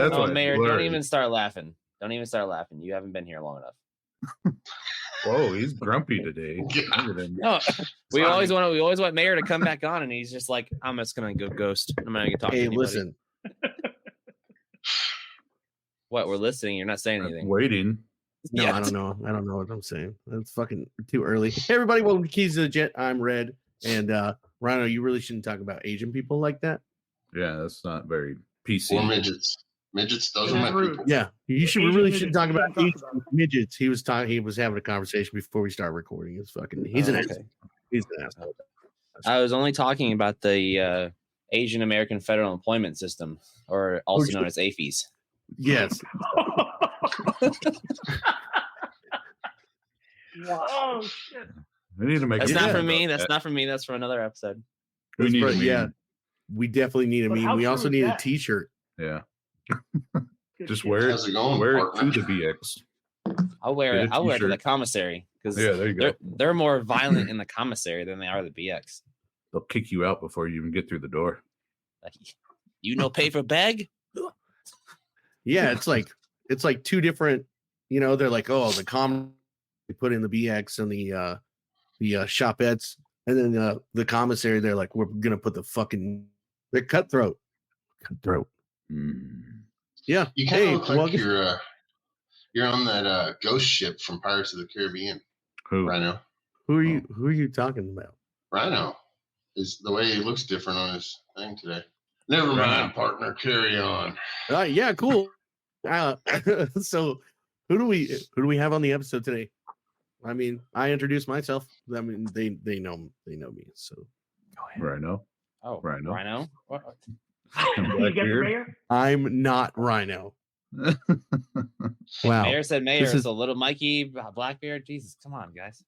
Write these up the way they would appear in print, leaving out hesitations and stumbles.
That's Oh, why Mayor, blurry. don't even start laughing. Don't even start laughing. You haven't been here long enough. Whoa, he's grumpy today. No, we always want Mayor to come back on, and he's just like, I'm just gonna go ghost. I'm not gonna talk to anybody. Listen. What, we're listening? You're not saying anything. Waiting. No, I don't know. I don't know what I'm saying. That's fucking too early. Hey, everybody, welcome to Keys to the Jet. I'm Red, and Rhino, you really shouldn't talk about Asian people like that. Yeah, that's not very PC. Or midgets. Midgets, those are my people. Yeah, you should really should talk about midgets. He was having a conversation before we start recording. He's an asshole. He's an asshole. I was only talking about the Asian American Federal Employment System, or also known as AFES. Yes. Oh shit! We need to make. That's not for me. That's not for me. That's for another episode. We need we definitely need a meme. We also need a T-shirt. Yeah. Just wear it. How's it going, wear it partner? to the VX. I'll wear it. I'll wear it to the commissary because there you go. They're more violent in the commissary than they are the BX. They'll kick you out before you even get through the door. Like, you know, pay for bag. Yeah, it's like two different. You know, they're like, oh, the they put in the BX and the shopettes, and then the commissary. They're like, we're gonna put they're cutthroat. Yeah. You kind of look like you're on that ghost ship from Pirates of the Caribbean. Who? Rhino. Who are you talking about? Rhino is the way he looks different on his thing today. Never mind, partner. Carry on. Yeah, cool. So who do we have on the episode today? I mean, I introduced myself. I mean, they know me. So go ahead. Rhino. Oh, Rhino. Rhino. What? I'm not Rhino. Wow. Mayor said Mayor. So little Mikey, Blackbeard. Jesus, come on, guys.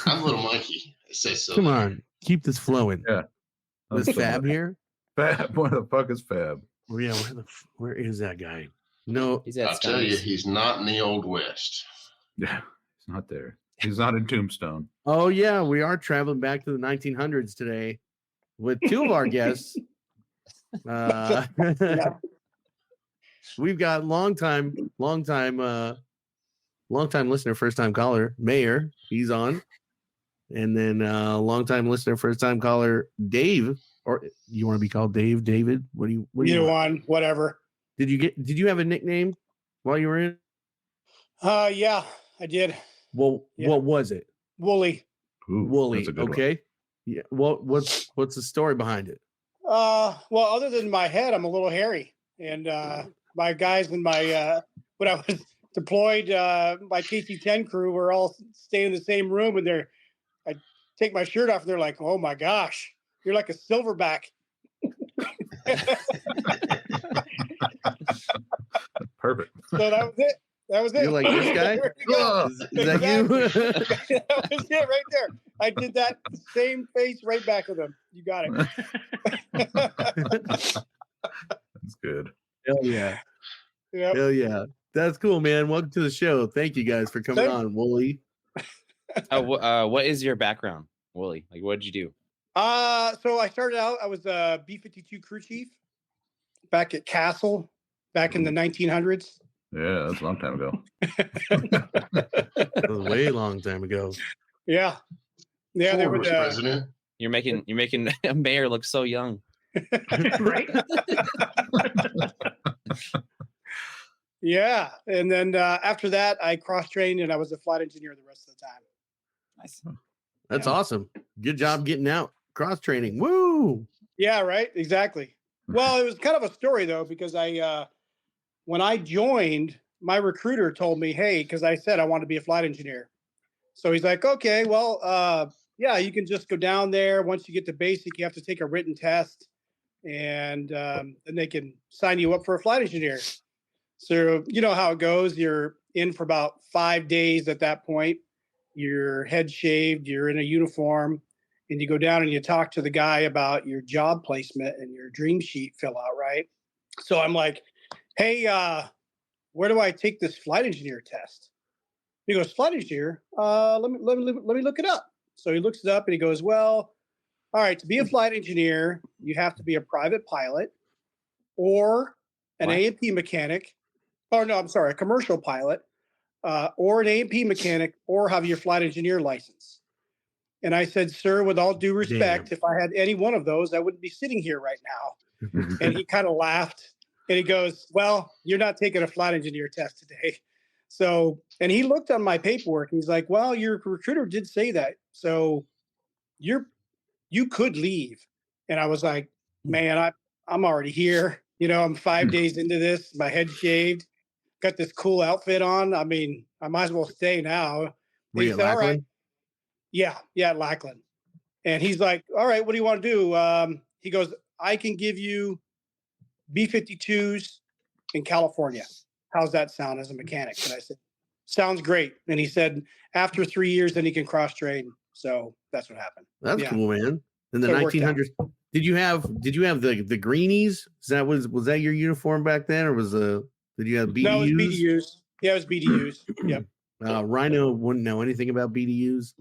I'm little Mikey. I say so. Come on, keep this flowing. Yeah. Is Fab here? Fab. Where the fuck is Fab? Oh, yeah. Where is that guy? No, I'll tell you, he's not in the Old West. Yeah, he's not there. He's not in Tombstone. Oh yeah, we are traveling back to the 1900s today with two of our guests. We've got long time listener, first time caller, Mayor. He's on, and then long time listener, first time caller, Dave. Or you want to be called Dave, David? What do you want? Whatever. Did you have a nickname while you were in? Yeah, I did. Well, yeah. What was it? Woolly. Ooh, Woolly. Okay. One. Yeah. What's the story behind it? Well, other than my head, I'm a little hairy, and my guys in my when I was deployed, my KC-10 crew were all staying in the same room, and I take my shirt off, and they're like, "Oh my gosh, you're like a silverback." Perfect. So that was it. You're like, this guy? Is that you? That was it right there. I did that same face right back with him. You got it. That's good. Hell yeah. Yep. Hell yeah. That's cool, man. Welcome to the show. Thank you guys for coming on, Wooly. What is your background, Wooly? Like, what did you do? So I started out, I was a B-52 crew chief back at Castle back in the 1900s. Yeah, that's a long time ago. That was a way long time ago. Yeah. Yeah, they were president. You're making a mayor look so young. Right? Yeah. And then after that, I cross-trained and I was a flight engineer the rest of the time. Nice. That's awesome. Good job getting out. Cross-training. Woo! Yeah, right. Exactly. Well, it was kind of a story, though, because when I joined, my recruiter told me, hey, because I said I want to be a flight engineer. So he's like, okay, well, yeah, you can just go down there. Once you get to basic, you have to take a written test, and then they can sign you up for a flight engineer. So you know how it goes. You're in for about 5 days at that point. Your head shaved, you're in a uniform, and you go down and you talk to the guy about your job placement and your dream sheet fill out, right? So I'm like, hey, where do I take this flight engineer test? He goes, flight engineer? Let me look it up. So he looks it up and he goes, well, all right, to be a flight engineer, you have to be a private pilot or an What? A&P mechanic, or no, I'm sorry, a commercial pilot, or an A&P mechanic, or have your flight engineer license? And I said, sir, with all due respect, if I had any one of those, I wouldn't be sitting here right now. And he kind of laughed and he goes, well, you're not taking a flight engineer test today. So, and he looked on my paperwork and he's like, well, your recruiter did say that. So you could leave. And I was like, man, I'm already here. You know, I'm 5 days into this, my head shaved, got this cool outfit on. I mean, I might as well stay now. Were you at all right. Lackland? Yeah, at Lackland. And he's like, all right, what do you want to do? He goes, I can give you B-52s in California. How's that sound as a mechanic? And I said, sounds great. And he said, after 3 years, then he can cross train. So that's what happened. That's Yeah. cool, man. In the So it worked 1900s, did you have the greenies? Was that your uniform back then, or did you have BDUs? No, it was BDUs. Yeah, it was BDUs. Yep. Rhino wouldn't know anything about BDUs.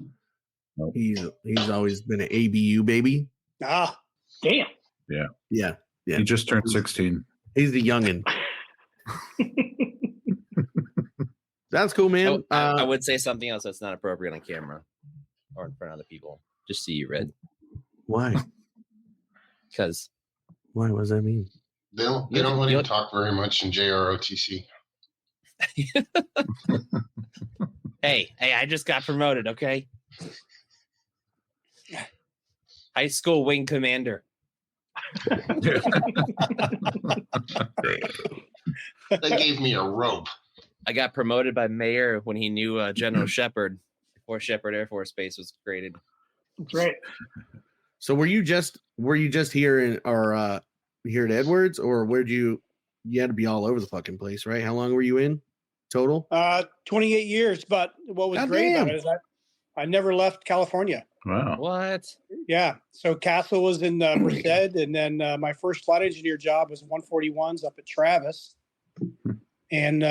Nope. He's always been an ABU baby. Ah, Damn. Yeah. He just turned 16. He's the youngin. That's cool, man. I would say something else that's not appropriate on camera or in front of other people. Just so you read. Why? Because Why? What does that mean? They don't let him talk very much in JROTC. hey, I just got promoted, okay? High school wing commander. They gave me a rope. I got promoted by Mayor when he knew General Shepard before Shepard Air Force Base was created. That's right. So were you just here here at Edwards, or you had to be all over the fucking place, right? How long were you in total? 28 years. But what was great about it is I never left California. Wow. What? Yeah. So Castle was in Merced, and then my first flight engineer job was 141s up at Travis, and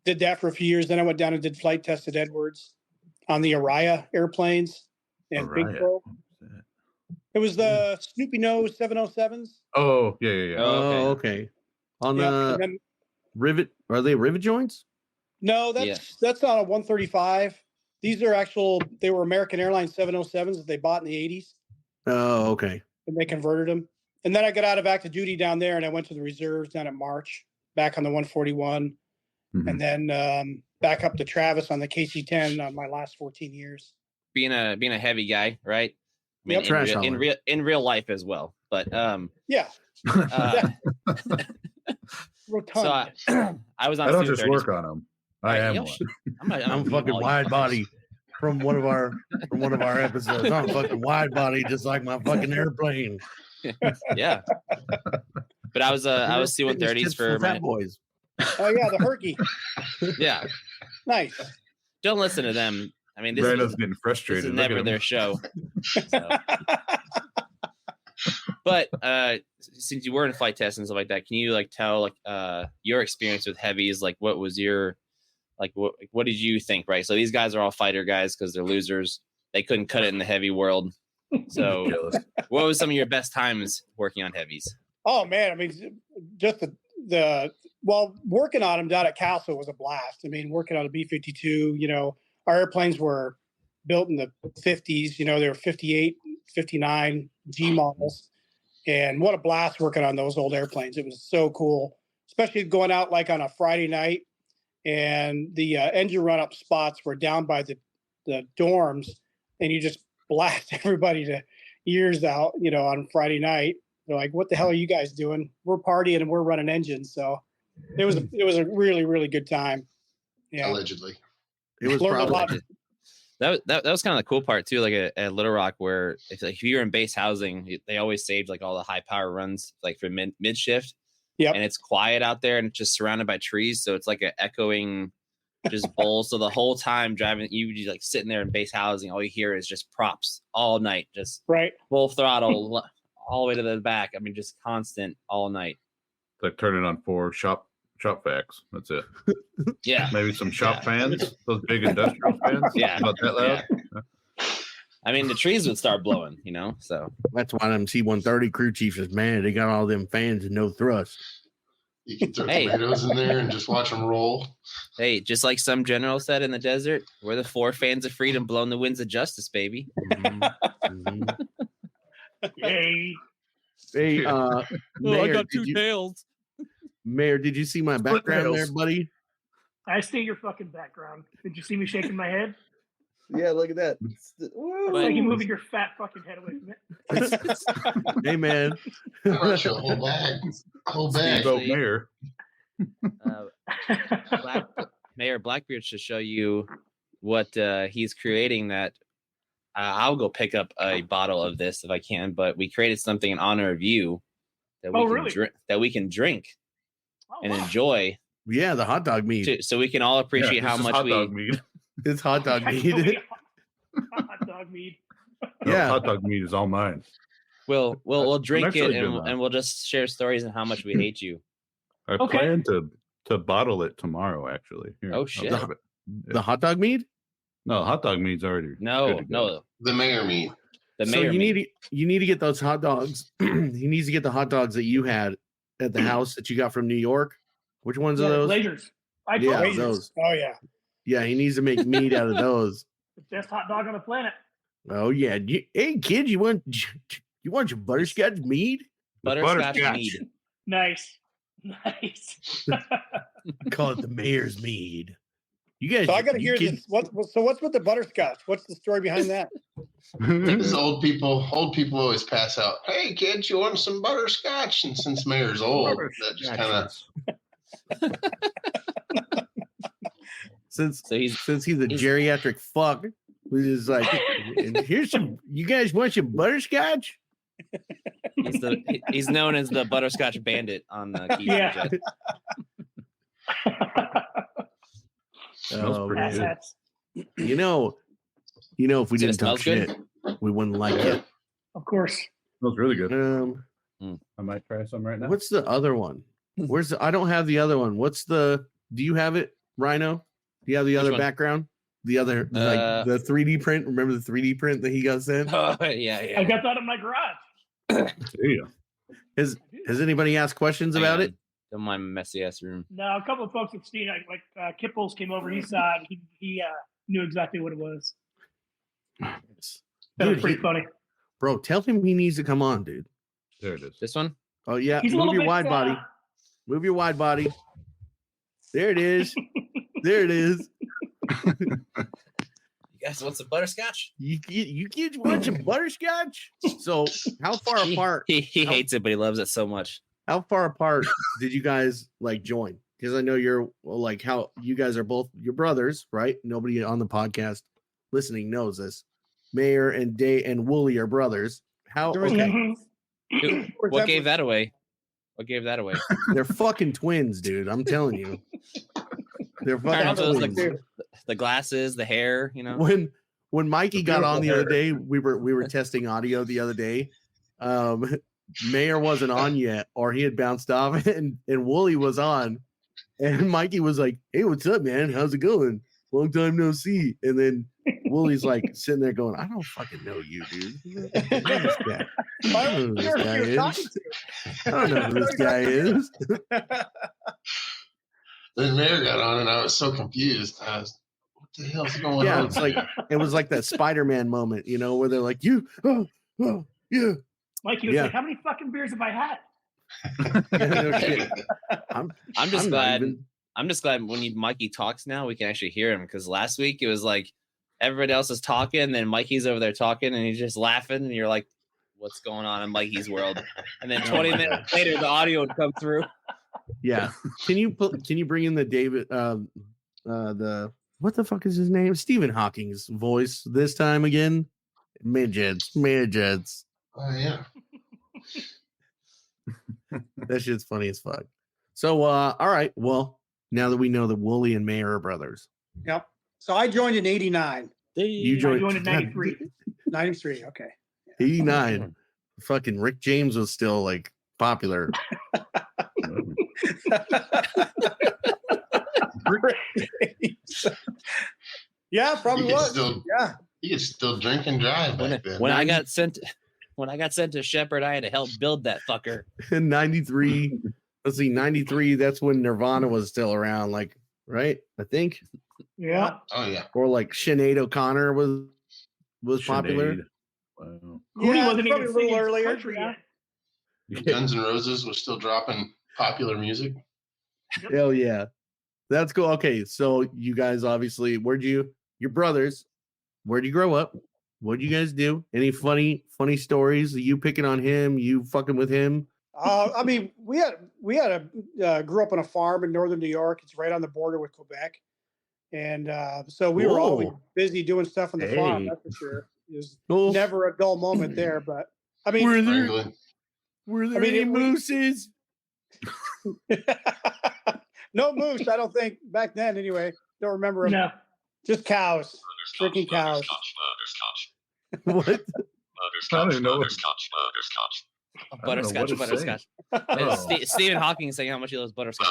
did that for a few years. Then I went down and did flight tests at Edwards on the Araya airplanes and Big Araya. Pro. It was the Snoopy Nose 707s. Oh, yeah. Oh, okay. On Yep. the And then, rivet, are they rivet joints? no, that's not a 135. These are they were American Airlines 707s that they bought in the 80s. Oh, okay. And they converted them. And then I got out of active duty down there and I went to the reserves down at March, back on the 141. Mhm. And then back up to Travis on the KC-10 on my last 14 years. Being a heavy guy, right? I mean, Yep. in real life as well. But Yeah. Rotund. so I was on. I don't just 230s. work on them. I am Yo, one. I'm fucking wide body from one of our episodes. I'm fucking wide body, just like my fucking airplane. Yeah. But I was C-130s for my. Fat Boys. Oh, yeah, the Herky. Yeah. Nice. Don't listen to them. I mean, this Randall's is, getting this frustrated. is Look at never him. their show. So. But since you were in flight tests and stuff like that, can you tell your experience with heavies? Like, what was your what did you think? Right. So these guys are all fighter guys because they're losers. They couldn't cut it in the heavy world. So, Jealous. what was some of your best times working on heavies? Oh, man. I mean, just working on them down at Castle was a blast. I mean, working on a B-52, our airplanes were built in the 50s. They were 58, 59 G models. And what a blast working on those old airplanes. It was so cool, especially going out on a Friday night and the engine run-up spots were down by the dorms, and you just blast everybody to ears out, on Friday night. They're like, what the hell are you guys doing? We're partying and we're running engines. So it was a really, really good time. Yeah. Allegedly. It was Learned a lot. probably That was kind of the cool part too, at Little Rock, where if you're in base housing, they always saved all the high power runs for mid shift. Yep. And it's quiet out there and it's just surrounded by trees, so it's like an echoing just bowl. So the whole time driving, you just sitting there in base housing, all you hear is just props all night, just Right. full throttle all the way to the back. I mean, just constant all night. Like turn it on 4 shop vacs. That's it. Yeah. Maybe some shop fans. Those big industrial fans. Yeah. About that loud. Yeah. I mean, the trees would start blowing, so. that's why them C-130 crew chiefs is mad. They got all them fans and no thrust. You can throw Hey. tomatoes in there and just watch them roll. Hey, just like some general said in the desert, we're the 4 fans of freedom blowing the winds of justice, baby. Yay. Hey, Mayor, tails. Mayor, did you see my background there, tails. buddy? I see your fucking background. Did you see me shaking my head? Yeah, look at that. It's like you moving your fat fucking head away from it. Hey, man. I brought you a whole bag. A whole bag. Vote mayor. Mayor Blackbeard should show you what he's creating. That I'll go pick up a bottle of this if I can. But we created something in honor of you that we Oh, can really? drink. That we can drink Oh, and wow. enjoy, Yeah, the hot dog meat. so we can all appreciate how this is much hot we. dog meat. It's hot dog meat. Hot dog meat. No, Yeah. hot dog meat is all mine. We'll drink it actually and, good, and we'll just share stories and how much we hate you. I Okay. plan to bottle it tomorrow. Actually. Here, Oh, I'll shit. grab it. The hot dog meat? No, hot dog meat's already. No, good to go. no, The mayor meat. the So mayor. you need to get those hot dogs. He needs to get the hot dogs that you had at the house that you got from New York. Which ones are Yeah, those? Glazers. I Yeah, told you, those. Oh yeah. Yeah, he needs to make meat out of those. the best hot dog on the planet. Oh yeah. Hey kid, you want your butterscotch meat? Butterscotch Butterscotch. mead. Nice. Nice. Call it the mayor's mead. You guys. So I got to you hear kids- this. So what's with the butterscotch? What's the story behind that? Because old people always pass out. Hey kids, you want some butterscotch? And since mayor's old, that just kind of Since So he's since he's a he's- geriatric fuck, we just like, and here's some. You guys want some butterscotch? he's known as the Butterscotch Bandit on the Keith Yeah. Jet. Smells Oh, pretty Ass good. hats. You know, if we So it didn't talk smells good? shit, we wouldn't like it. Of course. Smells really good. I I might try some right now. What's the other one? Where's the? I don't have the other one. What's the? Do you have it, Rhino? Do you have the Which other one? background? The other, like the 3D print. Remember the 3D print that he got sent? Oh yeah. I got that in my garage. Yeah. Has anybody asked questions about it? In my messy ass room. No, a couple of folks have seen it. Like Kipples came over. He saw it. He knew exactly what it was. That was Dude, pretty funny. bro, tell him he needs to come on, dude. There it is. This one? Oh yeah, He's a move little your bit wide body. Move your wide body. There it is. There it is. You guys want some butterscotch? You kids want some butterscotch? So how far apart? He How- hates it, but he loves it so much. How far apart did you guys like join? Because I know you're like how you guys are both your brothers, right? Nobody on the podcast listening knows this. Mayor and Day and Wooly are brothers. How? There was- Okay, Mhm. Dude, what gave that away? What gave that away? they're fucking twins, dude. I'm telling you, they're I don't know, fucking those, twins. the glasses, the hair, you know. When Mikey The got on the beautiful other hair. day, we were testing audio the other day. Mayor wasn't on yet, or he had bounced off, and Wooly was on, and Mikey was like, "Hey, what's up, man? How's it going? Long time no see." And then Wooly's like sitting there going, "I don't fucking know you, dude. Who is this guy? I don't know who this guy is. I don't know who this guy is." Then mayor got on, and I was so confused. I was, what the hell's going Yeah, on? it's like it was like that Spider-Man moment, you know, where they're like, "You, oh, yeah." Mikey was Yeah. like, "How many fucking beers have I had?" Yeah, no shit. I'm just I'm not glad. even- I'm just glad when Mikey talks now, we can actually hear him. Because last week it was like everybody else is talking, and then Mikey's over there talking, and he's just laughing, and you're like, "What's going on in Mikey's world?" And then 20 minutes later, the audio would come through. Yeah. Can you bring in the David the what the fuck is his name? Stephen Hawking's voice this time again? Midgets. Oh yeah. That shit's funny as fuck. So all right. Well, now that we know that Wooly and Mayor are brothers. Yep. So I joined in '89, You I joined joined in '93. '93. Okay. 89. Fucking Rick James was still like popular. Yeah, probably You could was. still, Yeah. you could still drink and drive back then. When I got sent to Shepherd, I had to help build that fucker. In 93, let's see, 93. That's when Nirvana was still around, like, right? I think. Yeah. Oh yeah. Or like Sinead O'Connor was popular. Sinead. Wow. Hootie wasn't probably even a little singing earlier. country Yeah. yet. Guns N' Roses was still dropping popular music. Hell yeah. That's cool. Okay, so you guys obviously, your brothers, where'd you grow up? What'd you guys do? Any funny stories? You picking on him? You fucking with him? I mean, we had grew up on a farm in northern New York. It's right on the border with Quebec, and so we were always Cool. busy doing stuff on the farm. Hey. That's for sure. There's Cool. never a dull moment there. But I mean, Wrangling. Were there I mean, any we- mooses? no moose. I don't think back then. Anyway, don't remember them. No. Just cows, freaking cows. What? I don't even know what- Butterscotch, what to say. butterscotch. Oh. Stephen Hawking saying how much he loves butterscotch.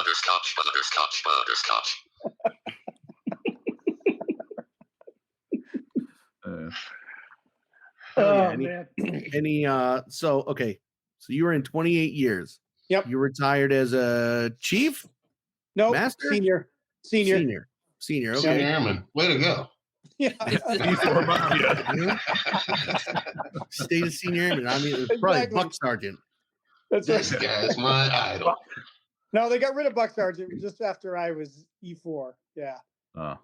Uh, Oh, yeah. Oh, Any- man. Any so okay. So you were in 28 years. Yep. You retired as a chief? No, Master? senior. Senior. Senior Okay. Airman. Way to go. Yeah. before mafia. State of senior airman. I mean, it's probably Exactly. buck sergeant. That's This right. guy's my idol. No, they got rid of Buck Sergeant just after I was E4. Yeah. Oh.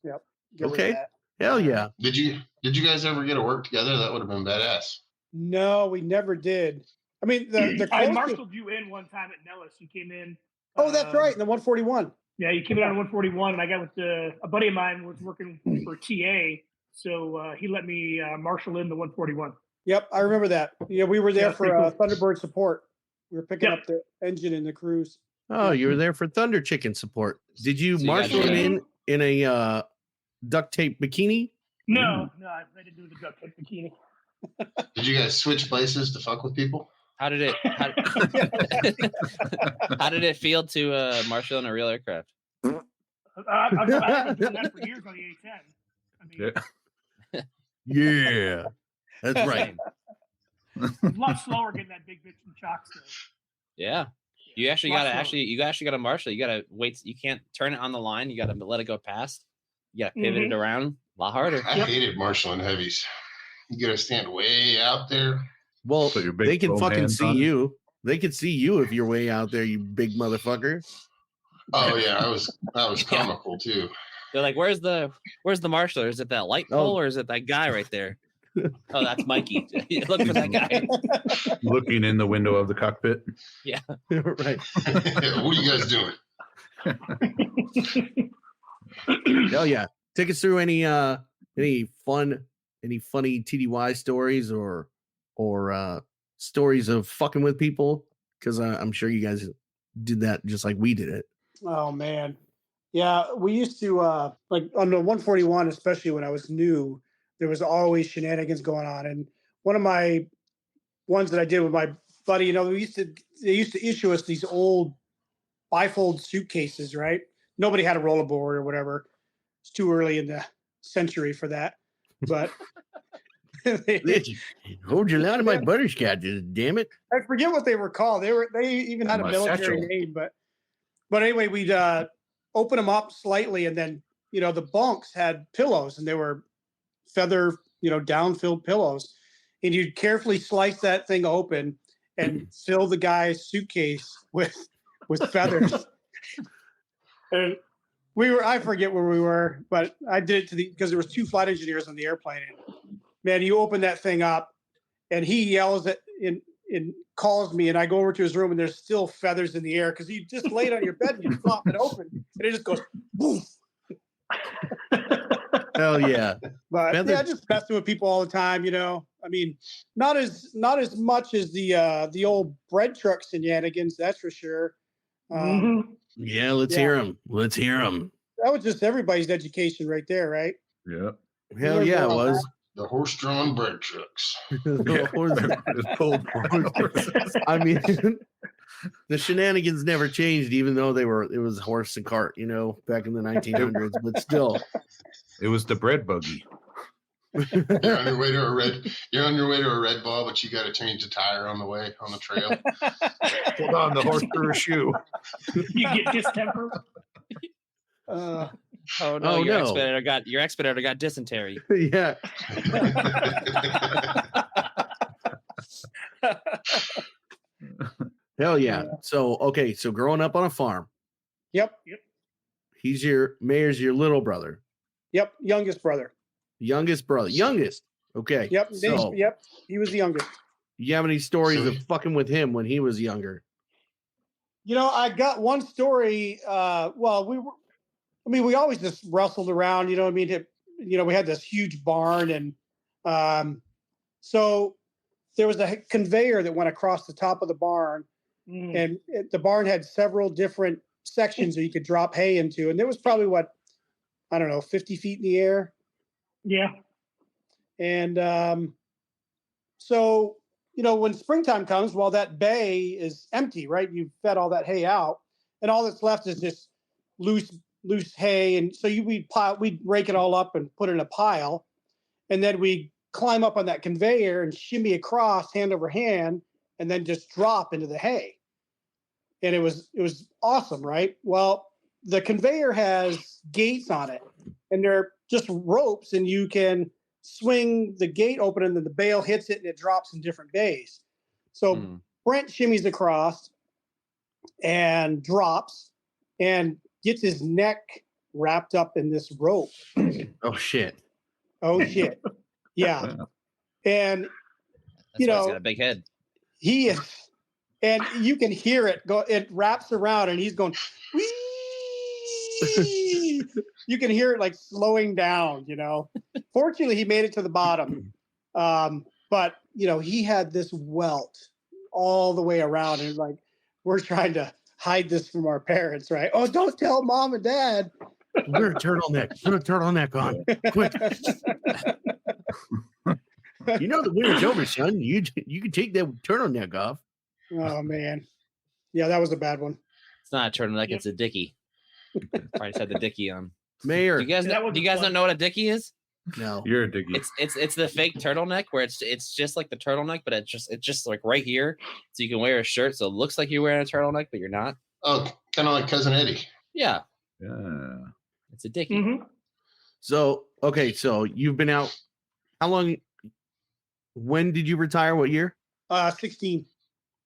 Get rid of Okay. that. Hell yeah. Did you guys ever get to work together? That would have been badass. No, we never did. I mean, the I closest- marshaled you in one time at Nellis. You came in. Oh, that's right. In the 141. Yeah, you came in on 141, and I got with a buddy of mine was working for TA, so he let me marshal in the 141. Yep, I remember that. Yeah, we were there Yeah, for pretty cool. Thunderbird support. We were picking Yep. up the engine in the cruise. Oh, you were there for Thunder Chicken support. Did you So you marshal got- him in a duct tape bikini? No, I didn't do the duct tape bikini. Did you guys switch places to fuck with people? How did it? How did it feel to marshal in a real aircraft? I've been doing that for years on the A10. I mean, Yeah. Yeah. That's right. it's a lot slower getting that big bitch in chocks. Though. Yeah. You actually Lots gotta slower. you actually gotta marshal. You gotta wait. You can't turn it on the line. You gotta let it go past. You gotta pivot it around. A lot harder. I Yep. hated marshalling heavies. You gotta stand way out there. Well, Put your big they can foam fucking hands see on it. you. They can see you if you're way out there, you big motherfucker. Oh yeah, I was comical too. They're like, "Where's the marshal? Is it that light pole or is it that guy right there?" Oh, that's Mikey. Look for that guy. Looking in the window of the cockpit. Right. What are you guys doing? Hell yeah. Take us through any funny TDY stories or stories of fucking with people, because I'm sure you guys did that just like we did it. Oh man. Yeah, we used to like on the 141, especially when I was new, there was always shenanigans going on. And one of my ones that I did with my buddy, they used to issue us these old bifold suitcases, right? Nobody had a rollerboard or whatever. It's too early in the century for that. But Hold you out of my butterscotches, damn it. I forget what they were called. They even had a My military satchel. name, but anyway, we'd open them up slightly, and then the bunks had pillows, and they were feather, down-filled pillows, and you'd carefully slice that thing open and fill the guy's suitcase with feathers. And I forget where we were, but I did it because there was 2 flight engineers on the airplane. And man, you open that thing up, and he yells and calls me, and I go over to his room, and there's still feathers in the air because you just laid on your bed and you flop it open, and it just goes boom. Hell yeah. But Feathers. yeah, just messing with people all the time. I mean, not as much as the old bread truck shenanigans, that's for sure. Mhm. Yeah, let's Yeah. hear them. Let's hear them. That was just everybody's education right there, right? Yeah. Hell yeah, it was. The horse-drawn bread trucks. It's pulled. I mean, the shenanigans never changed, even though it was horse and cart, back in the 1900s, but still. It was the bread buggy. You're on your way to a red ball, but you got to change the tire on the way on the trail. Hold on, the horse threw a shoe. You get distemper. Oh no, Oh, your no. expeditor got dysentery. Yeah. Hell yeah. So okay, so growing up on a farm, Yep. Mayor's your little brother. Yep. Youngest brother. Youngest brother. Youngest. Okay. Yep. So Yep. He was the youngest. you have any stories So- of fucking with him when he was younger? I got one story. We always just wrestled around, you know what I mean? We had this huge barn, and so there was a conveyor that went across the top of the barn, and the barn had several different sections that you could drop hay into. And there was probably 50 feet in the air. Yeah. And so, when springtime comes, well, that bay is empty, right? You've fed all that hay out, and all that's left is just loose hay. And so we'd rake it all up and put it in a pile, and then we climb up on that conveyor and shimmy across hand over hand, and then just drop into the hay. And it was awesome, right? Well, the conveyor has gates on it, and they're just ropes, and you can swing the gate open, and then the bale hits it and it drops in different bays. So Brent shimmies across and drops and gets his neck wrapped up in this rope. Oh shit. Yeah. And That's why he's got a big head. he is, and you can hear it go, it wraps around and he's going, whee! You can hear it like slowing down, Fortunately, he made it to the bottom. But he had this welt all the way around, and like, we're trying to hide this from our parents, right? Oh, don't tell mom and dad. Wear a turtleneck. Put a turtleneck on. Quick. The winter's over, son. You can take that turtleneck off. Oh man. Yeah, that was a bad one. It's not a turtleneck, it's a dickie. Probably just had the dickie on. Mayor. Do you guys not know what a dickie is? No. You're a diggy. It's the fake turtleneck where it's just like the turtleneck, but it's just like right here, so you can wear a shirt so it looks like you're wearing a turtleneck, but you're not. Oh, kind of like Cousin Eddie. Yeah, Yeah. it's a dickie. Mm-hmm. So okay, so you've been out. How long? When did you retire? What year? 16.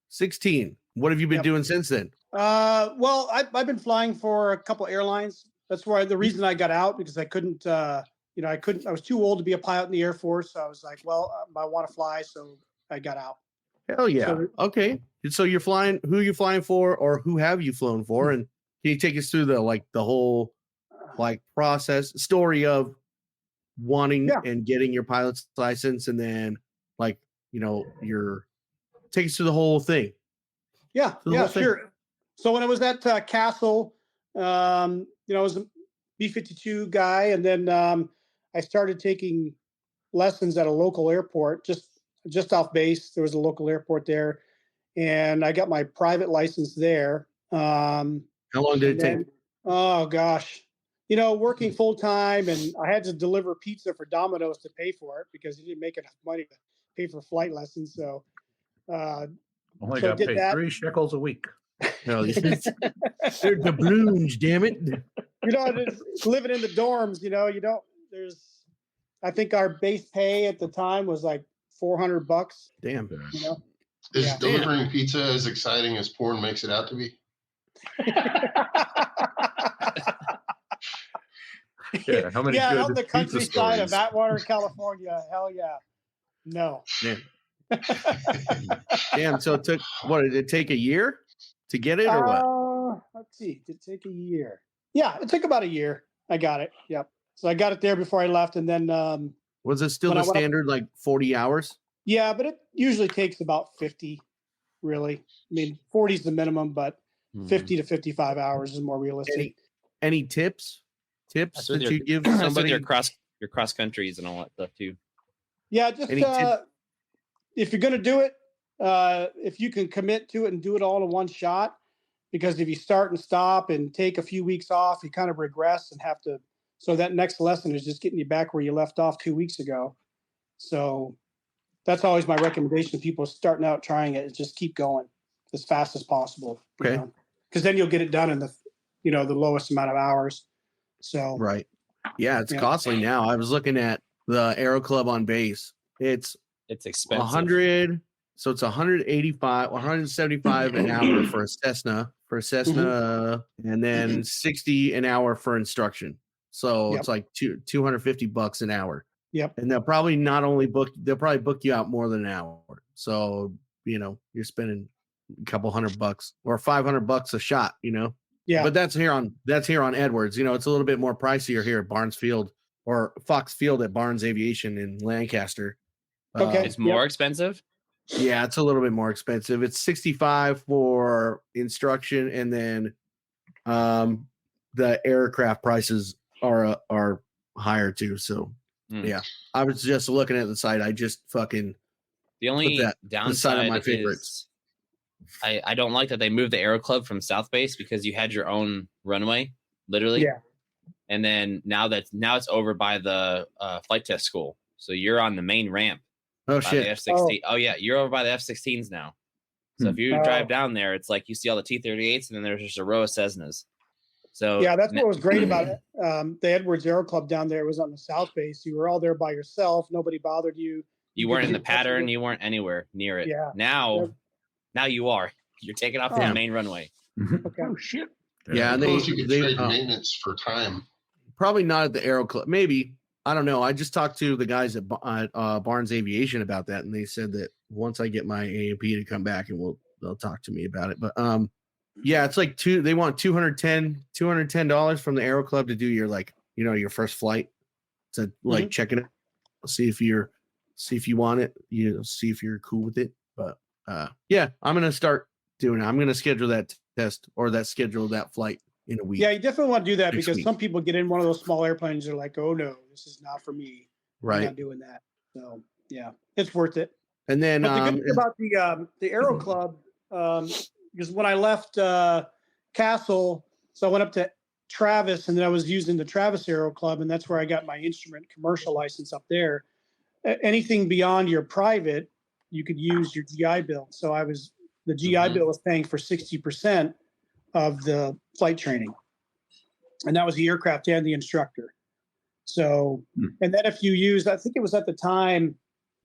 16. What have you been Yep. doing since then? Well, I've been flying for a couple airlines. That's why the reason I got out, because I couldn't, I was too old to be a pilot in the Air Force. So I was like, well, I want to fly. So I got out. Hell yeah. So- Okay. So you're flying, who you flying for, or who have you flown for? And can you take us through the whole process story of wanting and getting your pilot's license, and then take us through the whole thing. Yeah, sure. So when I was at Castle, I was a B-52 guy, and then I started taking lessons at a local airport, just off base. There was a local airport there, and I got my private license there. How long did it take? Oh gosh, working full time, and I had to deliver pizza for Domino's to pay for it because he didn't make enough money to pay for flight lessons. So Only So got did paid that. 3 shekels a week. Hell, they're doubloons, damn it. just living in the dorms, I think our base pay at the time was like $400. Damn. Is Yeah. delivering pizza as exciting as porn makes it out to be? Yeah, how many Yeah, good out in the pizza countryside of stories? Atwater, California. Hell yeah. No. Damn. So it took, what did it take, a year to get it, or what? Let's see. Did it take a year? Yeah, it took about a year. I got it. Yep. So I got it there before I left, and then Was it still when the I went up- standard 40 hours? yeah, but it usually takes about 50. Really, I mean, 40 is the minimum, but 50 to 55 hours is more realistic. Any tips That's with that you give That's with somebody? your cross countries and all that stuff too. Yeah, just Any tip- if you're going to do it, if you can commit to it and do it all in one shot, because if you start and stop and take a few weeks off, you kind of regress and have to So that next lesson is just getting you back where you left off 2 weeks ago. So that's always my recommendation to people starting out trying it, is just keep going as fast as possible. Okay. Because then you'll get it done in the, the lowest amount of hours. So Right. Yeah, it's Yeah. costly now. I was looking at the Aero Club on base. It's expensive. 100. So it's 185, 175 an hour for a Cessna, and then 60 an hour for instruction. So Yep. it's like $250 an hour. Yep. And they'll probably they'll probably book you out more than an hour. So, you're spending a couple $100 or $500 a shot, Yeah. But that's here on Edwards. It's a little bit more pricier here at Barnes Field or Fox Field at Barnes Aviation in Lancaster. Okay. It's more expensive. Yeah, it's a little bit more expensive. It's $65 for instruction, and then the aircraft prices are higher too. So yeah, I was just looking at the site. I just fucking the only put that downside of my is favorites. I don't like that they moved the Aero Club from South Base because you had your own runway, literally. Yeah. And then now it's over by the flight test school, so you're on the main ramp. Oh by shit! The F-16. Oh yeah, you're over by the F-16s now. So if you drive down there, it's like you see all the T-38s, and then there's just a row of Cessnas. So yeah, that's what was great about it. The Edwards Aero Club down there was on the South Base. You were all there by yourself. Nobody bothered you. You weren't in the pattern. You weren't anywhere near it. Yeah. Now you are. You're taking off the main runway. Okay. Oh shit. Yeah, and Suppose you could trade maintenance for time. Probably not at the Aero Club. Maybe. I don't know. I just talked to the guys at Barnes Aviation about that, and they said that once I get my A&P to come back, and they'll talk to me about it. But yeah, it's like they want $210 from the Aero Club to do your your first flight, to check it out, see if you want it, see if you're cool with it. But yeah, I'm gonna start doing it. I'm gonna schedule that test or that flight in a week. Yeah, you definitely want to do that Next because week. some people get in one of those small airplanes. They're like, "Oh no, this is not for me. I'm Right. not doing that." So yeah, it's worth it. And then But the good thing about the Aero Club, because when I left Castle, so I went up to Travis, and then I was using the Travis Aero Club, and that's where I got my instrument commercial license up there. Anything beyond your private, you could use your GI bill. So the GI bill was paying for 60% of the flight training, and that was the aircraft and the instructor. So, and then if you use, I think it was at the time,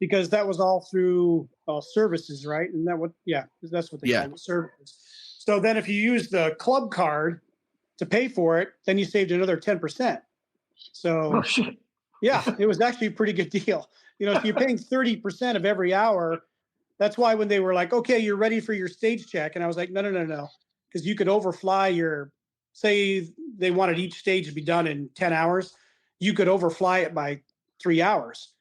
because that was all through services, right? And that's what they call it, services. So then if you use the club card to pay for it, then you saved another 10%. So yeah, it was actually a pretty good deal. So you're paying 30% of every hour. That's why when they were like, okay, you're ready for your stage check. And I was like, no. Because you could overfly say they wanted each stage to be done in 10 hours. You could overfly it by 3 hours.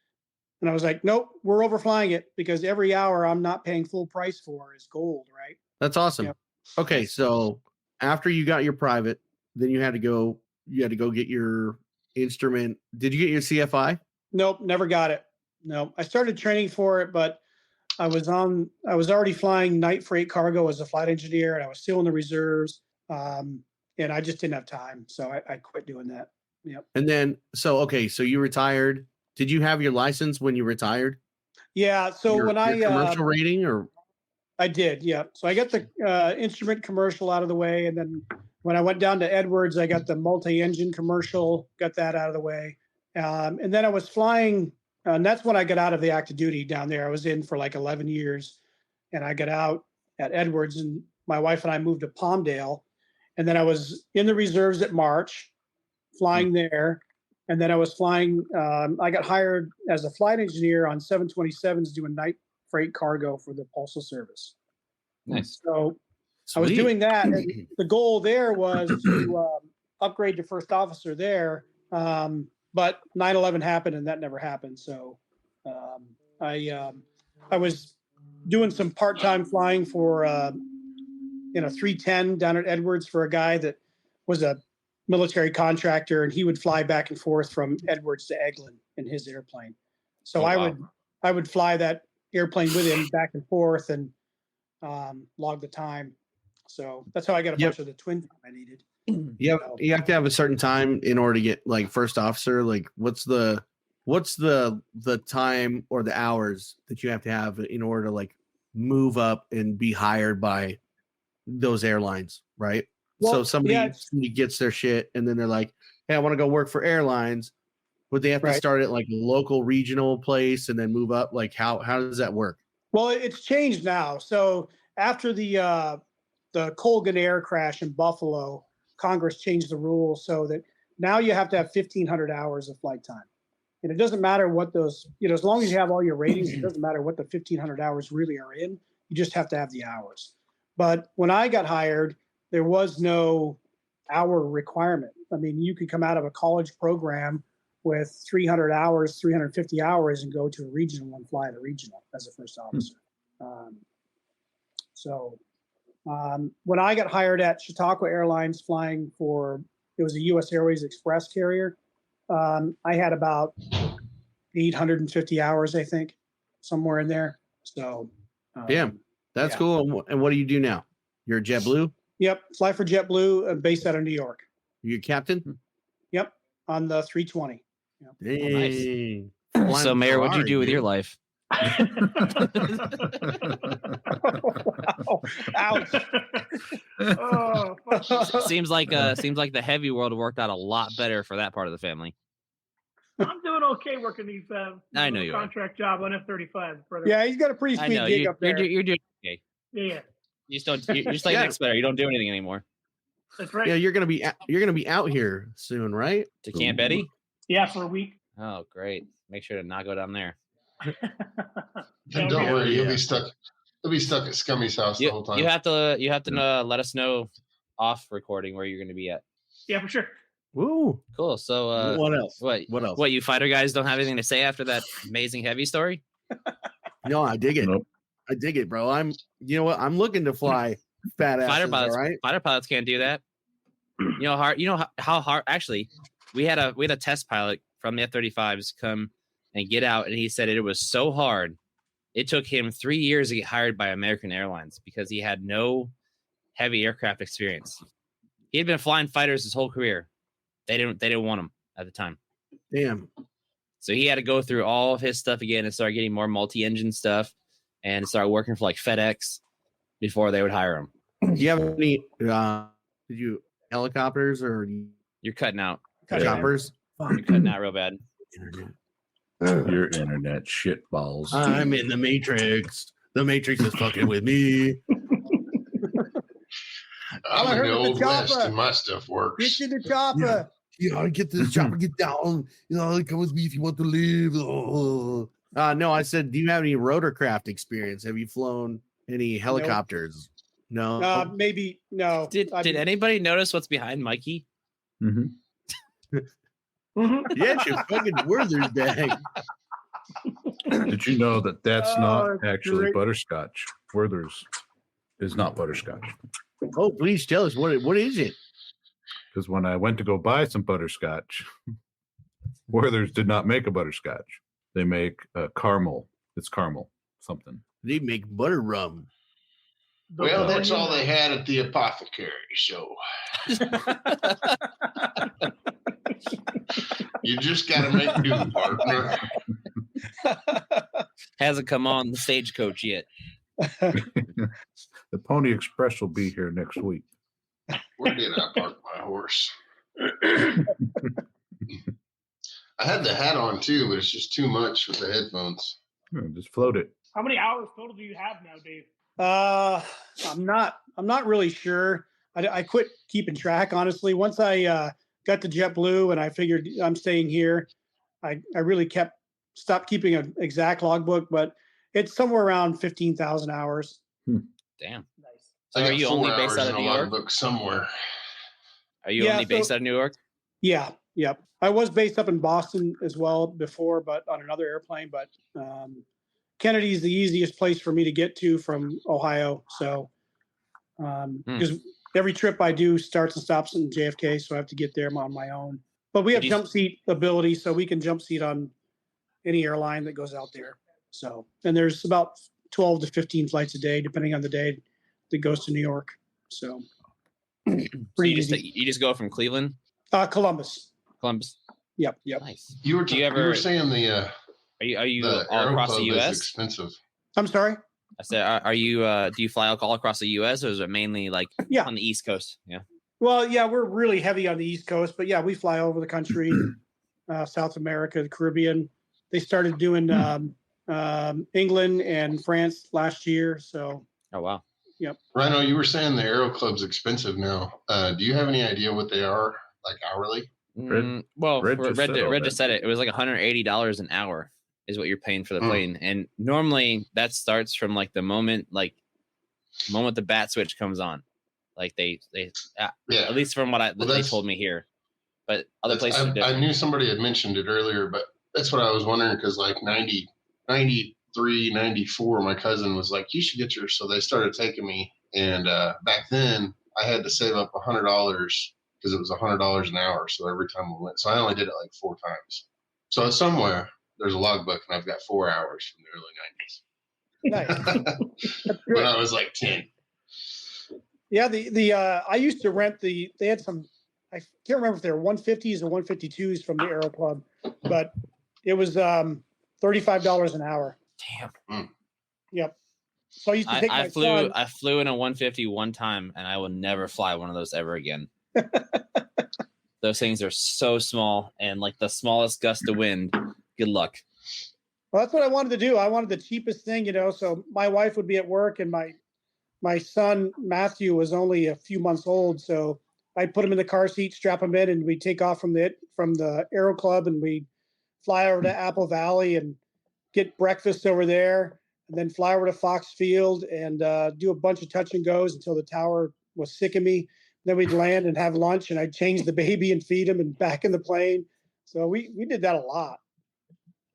And I was like, nope, we're overflying it because every hour I'm not paying full price for is gold, right? That's awesome. Yep. Okay, so after you got your private, then you had to go get your instrument. Did you get your CFI? Nope, never got it. No, I started training for it, but I was already flying night freight cargo as a flight engineer, and I was still in the reserves. And I just didn't have time. So I quit doing that. Yep. And then, so you retired. Did you have your license when you retired? Yeah. So your commercial rating, or? I did. Yeah. So I got the instrument commercial out of the way. And then when I went down to Edwards, I got the multi-engine commercial, got that out of the way. And then I was flying, and that's when I got out of the active duty down there. I was in for like 11 years, and I got out at Edwards, and my wife and I moved to Palmdale. And then I was in the reserves at March, flying there. And then I was flying, I got hired as a flight engineer on 727s doing night freight cargo for the Postal Service. Nice. So I was doing that. And the goal there was to upgrade to first officer there. But 9/11 happened, and that never happened. So I was doing some part-time flying for 310 down at Edwards for a guy that was a military contractor, and he would fly back and forth from Edwards to Eglin in his airplane. So I would fly that airplane with him back and forth and log the time. So that's how I got a bunch of the twin time I needed. You have to have a certain time in order to get like first officer. Like, what's the time or the hours that you have to have in order to like move up and be hired by those airlines, right? Well, so somebody gets their shit and then they're like, hey, I want to go work for airlines. Would they have to start at like a local regional place and then move up? Like how does that work? Well, it's changed now. So after the Colgan Air crash in Buffalo, Congress changed the rules so that now you have to have 1,500 hours of flight time. And it doesn't matter what those, as long as you have all your ratings, it doesn't matter what the 1,500 hours really are in. You just have to have the hours. But when I got hired, there was no hour requirement. I mean, you could come out of a college program with 300 hours, 350 hours and go to a regional and fly at a regional as a first officer. When I got hired at Chautauqua Airlines flying it was a U.S. Airways Express carrier, I had about 850 hours, I think, somewhere in there. So, damn, that's cool. And what do you do now? You're a JetBlue? Yep, fly for JetBlue, based out of New York. You're captain? Yep, on the 320. Yep. Dang. Oh, nice. So, Mayor, what'd you do with your life? Wow. Ouch. Oh, seems like the heavy world worked out a lot better for that part of the family. I'm doing okay working these I know you contract job on F-35, brother. Yeah, he's got a pretty sweet gig up there. You're doing okay. Yeah. You're just like next better. You don't do anything anymore. That's right. Yeah, you're gonna be out here soon, right? To Camp Eddie? Yeah, for a week. Oh, great. Make sure to not go down there. Don't worry, you'll be stuck. You'll be stuck at Scummy's house the whole time. You have to let us know off recording where you're going to be at. Yeah, for sure. Woo. Cool. So what else? What else? What, you fighter guys don't have anything to say after that amazing heavy story? No, I dig it. Nope. I dig it, bro. I'm looking to fly fat asses, Fighter pilots, all right? Fighter pilots can't do that. How hard actually we had a test pilot from the F-35s come and get out, and he said it was so hard. It took him 3 years to get hired by American Airlines because he had no heavy aircraft experience. He had been flying fighters his whole career. They didn't want him at the time. Damn. So he had to go through all of his stuff again and start getting more multi-engine stuff and start working for like FedEx before they would hire him. Do you have any did you helicopters or You're cutting out. choppers? You're cutting out real bad. Your internet shit balls. I'm in the Matrix. The Matrix is fucking with me. I'm in the Old West and my stuff works. Get to the chopper. Yeah, get to the chopper, get down. Come with me if you want to live. Oh. No, I said, do you have any rotorcraft experience? Have you flown any helicopters? No. Maybe no. Did anybody notice what's behind Mikey? Mm-hmm. Yeah, it's your fucking Werther's bag. Did you know that that's not that's actually great. butterscotch? Werther's is not butterscotch. Oh, please tell us what is it? Because when I went to go buy some butterscotch, Werther's did not make a butterscotch. They make a caramel. It's caramel something. They make butter rum. Well, that's all they had at the apothecary show. You just got to make do, partner. Hasn't come on the stagecoach yet. The Pony Express will be here next week. Where did I park my horse? I had the hat on too, but it's just too much with the headphones. Just float it. How many hours total do you have now, Dave? I'm not really sure. I quit keeping track, honestly. Once I got to JetBlue and I figured I'm staying here, I really stopped keeping an exact logbook, but it's somewhere around 15,000 hours. Damn. Nice. So I are got you 4 only based hours out in of a New York? logbook somewhere. Are you only based out of New York? Yeah. Yep. I was based up in Boston as well before, but on another airplane. But Kennedy's the easiest place for me to get to from Ohio. So because every trip I do starts and stops in JFK, so I have to get there on my own. But we have jump seat ability, so we can jump seat on any airline that goes out there. So, and there's about 12 to 15 flights a day, depending on the day that goes to New York. So, So Pretty you easy. just go from Cleveland, Columbus. Columbus. Yep. Nice. You were Do you you were ever- saying Are you the all Aero across the Club is U.S.? expensive. I'm sorry. I said, are you? Do you fly all across the U.S. or is it mainly like Yeah. on the East Coast? Yeah. Well, yeah, we're really heavy on the East Coast, but yeah, we fly over the country, South America, the Caribbean. They started doing England and France last year. So, Oh wow. Rhino, you were saying the Aero Club's expensive now. Do you have any idea what they are, like hourly? Well, Red just said all Red that. just said it. It was like $180 an hour is what you're paying for the plane, and normally that starts from like the moment the bat switch comes on. Like they at least from what they told me here, but other places are different. I knew somebody had mentioned it earlier, but that's what I was wondering because like 93, 94, my cousin was like, you should get yours. So they started taking me. And back then I had to save up $100 because it was $100 an hour. So every time we went, so I only did it like 4 times. So somewhere there's a logbook and I've got 4 hours from the early 90s. nice. When I was like 10. Yeah, I used to rent they had some, I can't remember if they were 150s or 152s from the Aero Club, but it was $35 an hour. Damn. Yep. So I used to take my son. I flew in a 150 one time, and I will never fly one of those ever again. Those things are so small, and like the smallest gust of wind. Good luck. Well, that's what I wanted to do. I wanted the cheapest thing, So my wife would be at work, and my son Matthew was only a few months old, so I'd put him in the car seat, strap him in, and we'd take off from the Aero Club, and we'd fly over to Apple Valley and get breakfast over there, and then fly over to Fox Field and do a bunch of touch and goes until the tower was sick of me. Then we'd land and have lunch, and I'd change the baby and feed him and back in the plane. So we did that a lot.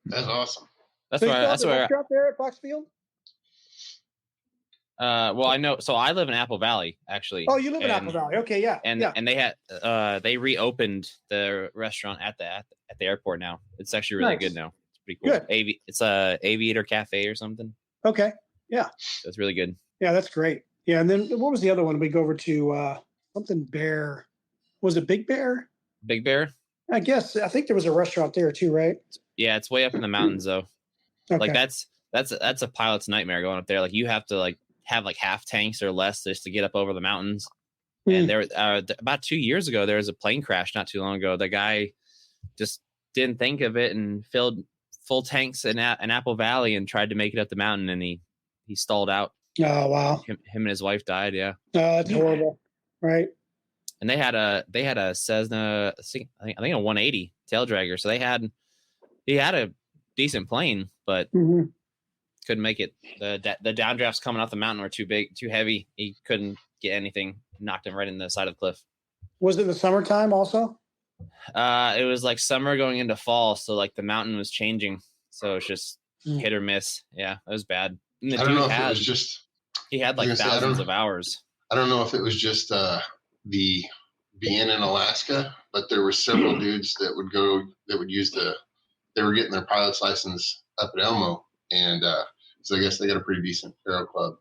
That's awesome. That's So you why. still have That's the where. restaurant there at Fox Field? Well, I know. So I live in Apple Valley, actually. Oh, you live in Apple Valley. Okay, yeah. And they had they reopened the restaurant at the airport now. It's actually really Nice. good now. It's pretty cool. Good. It's a Aviator Cafe or something. Okay. Yeah. So it's really good. Yeah, that's great. Yeah, and then what was the other one? We go over to something Bear. Was it Big Bear? Big Bear. I think there was a restaurant there too, right? Yeah, it's way up in the mountains though. Okay. Like that's a pilot's nightmare going up there. Like you have to have half tanks or less just to get up over the mountains. And there about 2 years ago, there was a plane crash not too long ago. The guy just didn't think of it and filled full tanks in Apple Valley and tried to make it up the mountain, and he stalled out. Oh wow. Him and his wife died. Yeah. Oh, that's horrible. Right. And they had a Cessna, I think a 180 tail dragger. So he had a decent plane, but couldn't make it. The downdrafts coming off the mountain were too big, too heavy. He couldn't get anything. Knocked him right in the side of the cliff. Was it the summertime also? It was like summer going into fall, so like the mountain was changing. So it's just hit or miss. Yeah, it was bad. And I don't know if it was just. He had like thousands of hours. I don't know if it was just the being in Alaska, but there were several dudes that would use they were getting their pilot's license up at Elmo, and so I guess they got a pretty decent Aero Club.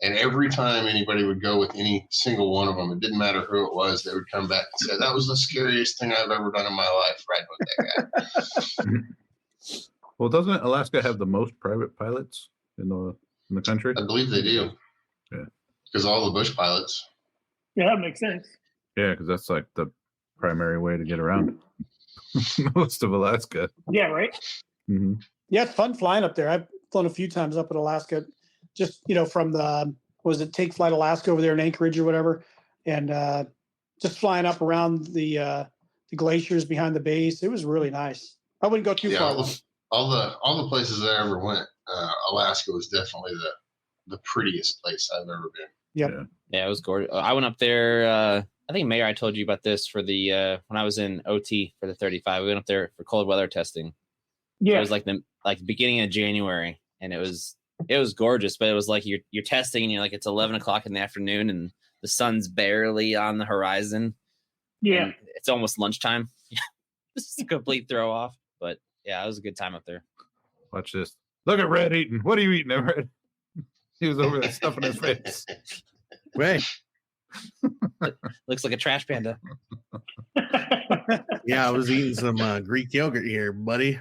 And every time anybody would go with any single one of them, it didn't matter who it was, they would come back and say, that was the scariest thing I've ever done in my life, riding with that guy. Well, doesn't Alaska have the most private pilots in the country? I believe they do. Yeah. Because all the bush pilots. Yeah, that makes sense. Yeah, because that's like the primary way to get around most of Alaska. Yeah, right. Mm-hmm. Yeah, it's fun flying up there. I've flown a few times up in Alaska, just from Take Flight Alaska over there in Anchorage or whatever, and just flying up around the glaciers behind the base. It was really nice. I wouldn't go too far. All the places I ever went, Alaska was definitely the prettiest place I've ever been. Yep. Yeah, it was gorgeous. I went up there. I think Mayor, I told you about this for the when I was in OT for the 35. We went up there for cold weather testing. Yeah, so it was like the beginning of January, and it was gorgeous. But it was like you're testing, and you're like it's 11 o'clock in the afternoon, and the sun's barely on the horizon. Yeah, it's almost lunchtime. It's a complete throw off. But yeah, it was a good time up there. Watch this. Look at Red eating. What are you eating, Red? He was over there stuffing his face. Ray, Looks like a trash panda. Yeah, I was eating some Greek yogurt here, buddy.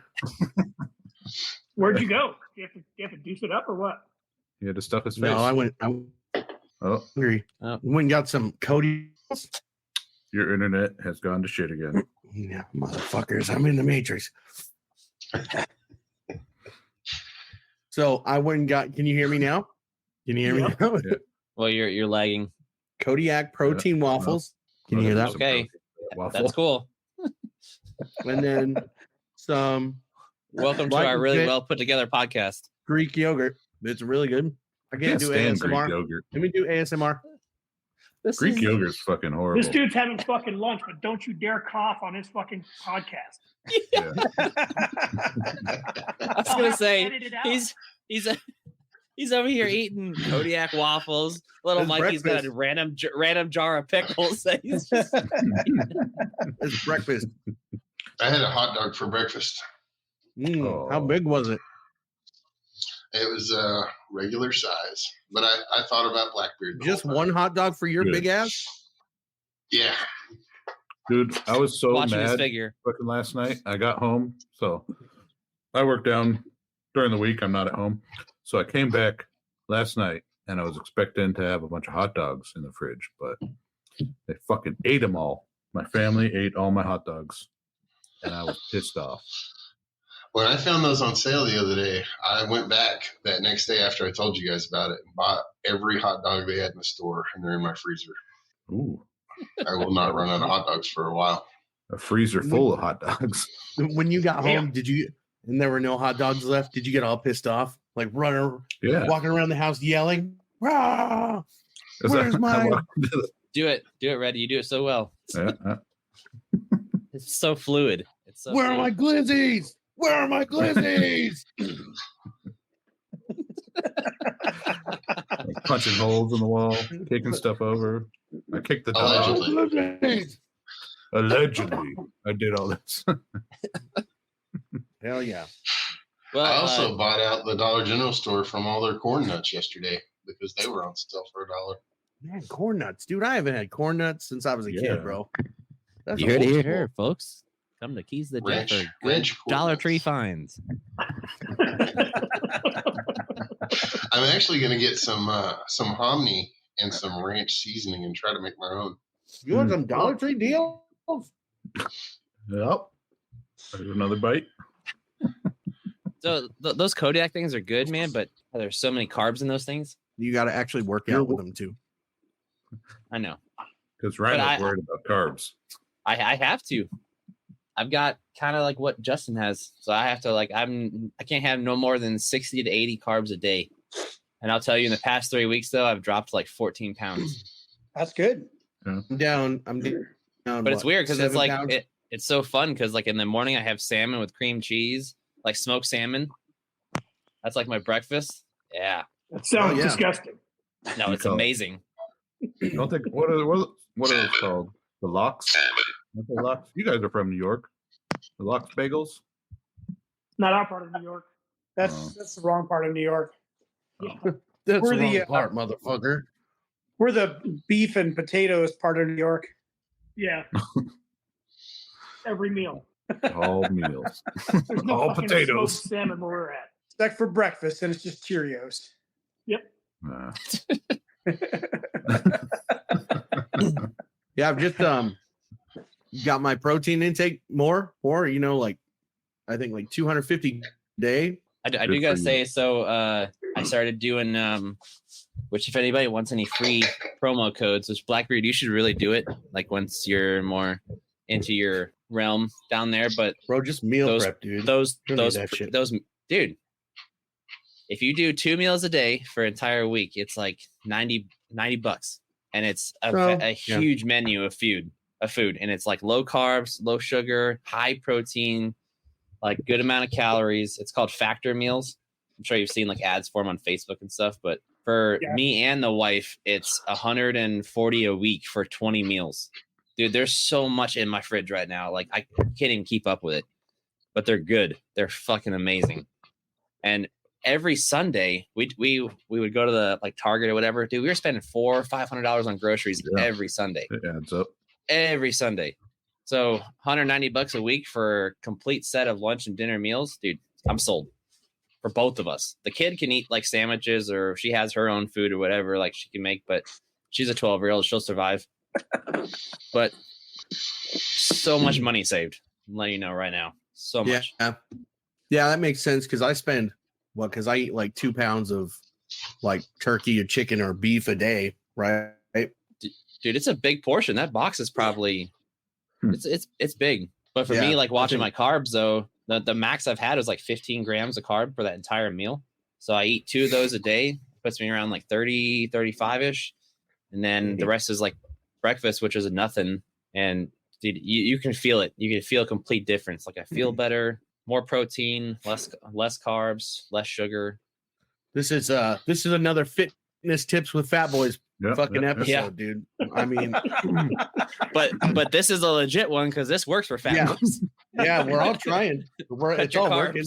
Where'd you go? Do you have to deuce it up or what? He had to stuff his face. No, I went Oh, hungry. Oh. Went and got some Cody. your internet has gone to shit again. Yeah, motherfuckers, I'm in the Matrix. So I went and got. Can you hear me now? Can you hear me now? Yeah. Well, you're lagging. Kodiak protein waffles. Can you hear that? Okay. Waffle. That's cool. And then some Welcome to Like our really fit- well put together podcast. Greek yogurt. It's really good. I I can't can't do stand ASMR. Greek yogurt. Let me do ASMR. Greek yogurt's fucking horrible. This dude's having fucking lunch, but don't you dare cough on his fucking podcast. Yeah. I was gonna say Edit it out. he's over here eating Kodiak waffles. Little It's Mikey's got a breakfast. random jar of pickles. He's just- It's breakfast. I had a hot dog for breakfast. How big was it? It was regular size, but I thought about Blackbeard. the Just whole one time. hot dog for your Good. big ass? Yeah. Dude, I was so watching his mad figure. fucking last night. I got home, so I work down during the week. I'm not at home. So I came back last night and I was expecting to have a bunch of hot dogs in the fridge, but they fucking ate them all. My family ate all my hot dogs and I was pissed off. When I found those on sale the other day, I went back that next day after I told you guys about it and bought every hot dog they had in the store, and they're in my freezer. Ooh, I will not run out of hot dogs for a while. a freezer full of hot dogs. When you got Damn. home, did you and there were no hot dogs left? Did you get all pissed off? Like running, Yeah. walking around the house yelling? Rah! As Where's I mine? walked into the- Do it, Reddy. You do it so well. yeah. It's so fluid. It's so Where are my fluid. glizzies? Where are my glizzies? Like punching holes in the wall, kicking stuff over. I kicked the dog. Allegedly. Glizzies. Allegedly, I did all this. Hell yeah. Well, I also bought out the Dollar General store from all their corn nuts yesterday because they were on sale for $1. Man, corn nuts. Dude, I haven't had corn nuts since I was a Yeah. kid, bro. That's you heard it old here, school. folks. Come to Keys the Jet Ranch- for good ranch corn Dollar nuts. Tree finds. I'm actually going to get some hominy and some ranch seasoning and try to make my own. You want some Dollar Tree deals? Yep. There's another bite. So those Kodiak things are good, man, but there's so many carbs in those things. You got to actually work out with them too. I know. Because Ryan But was worried about carbs. I have to. I've got kind of like what Justin has, so I have to I can't have no more than 60 to 80 carbs a day. And I'll tell you, in the past 3 weeks though, I've dropped like 14 pounds. That's good. I'm down. But it's weird because it's 7 like pounds? it's so fun because like in the morning I have salmon with cream cheese, like smoked salmon. That's like my breakfast. Yeah, That sounds yeah. disgusting. no, it's call it- amazing. I don't think what are those called? The locks? Aren't they locks? You guys are from New York. The locks bagels? Not our part of New York. That's the wrong part of New York. That's We're the the, wrong part, motherfucker. We're the beef and potatoes part of New York. Yeah. Every meal. All meals. There's no All fucking potatoes. smoked salmon where we're at. Except for breakfast, and it's just Cheerios. Uh, Yeah, I've just got my protein intake more, like I think like 250 a day. I Good do for gotta you. say, so I started doing which if anybody wants any free promo codes, which Blackbeard, you should really do it like once you're more into your realm down there. But Bro, just meal Those- prep, dude. those Don't need those that shit. those dude, if you do 2 meals a day for an entire week, it's like $90 and it's a Yeah. huge menu of food, and it's like low carbs, low sugar, high protein, like good amount of calories. It's called Factor Meals. I'm sure you've seen like ads for them on Facebook and stuff, but for Yeah. me and the wife, it's 140 a week for 20 meals. Dude, there's so much in my fridge right now. Like I can't even keep up with it, but they're good. They're fucking amazing. And every Sunday we would go to the like Target or whatever. Dude, we were spending $400 or $500 on groceries every Sunday. It adds up. Every Sunday. So $190 a week for a complete set of lunch and dinner meals, dude. I'm sold for both of us. The kid can eat like sandwiches, or if she has her own food or whatever, like she can make. But she's a 12-year-old; she'll survive. But so much money saved. I'm letting you know right now. So much. Yeah, that makes sense because I spend because I eat like 2 pounds of like turkey or chicken or beef a day, right? Dude, it's a big portion. That box is probably it's big. But for Yeah, me, like watching my carbs though, the max I've had is like 15 grams of carb for that entire meal. So I eat 2 of those a day. Puts me around like 30, 35-ish. And then the rest is like breakfast, which is a nothing. And dude, you can feel it. You can feel a complete difference. Like I feel better, more protein, less carbs, less sugar. This is another fitness tips with Fat Boys episode, dude. I mean, but this is a legit one because this works for Fat Boys. Yeah, we're all trying. It's all working.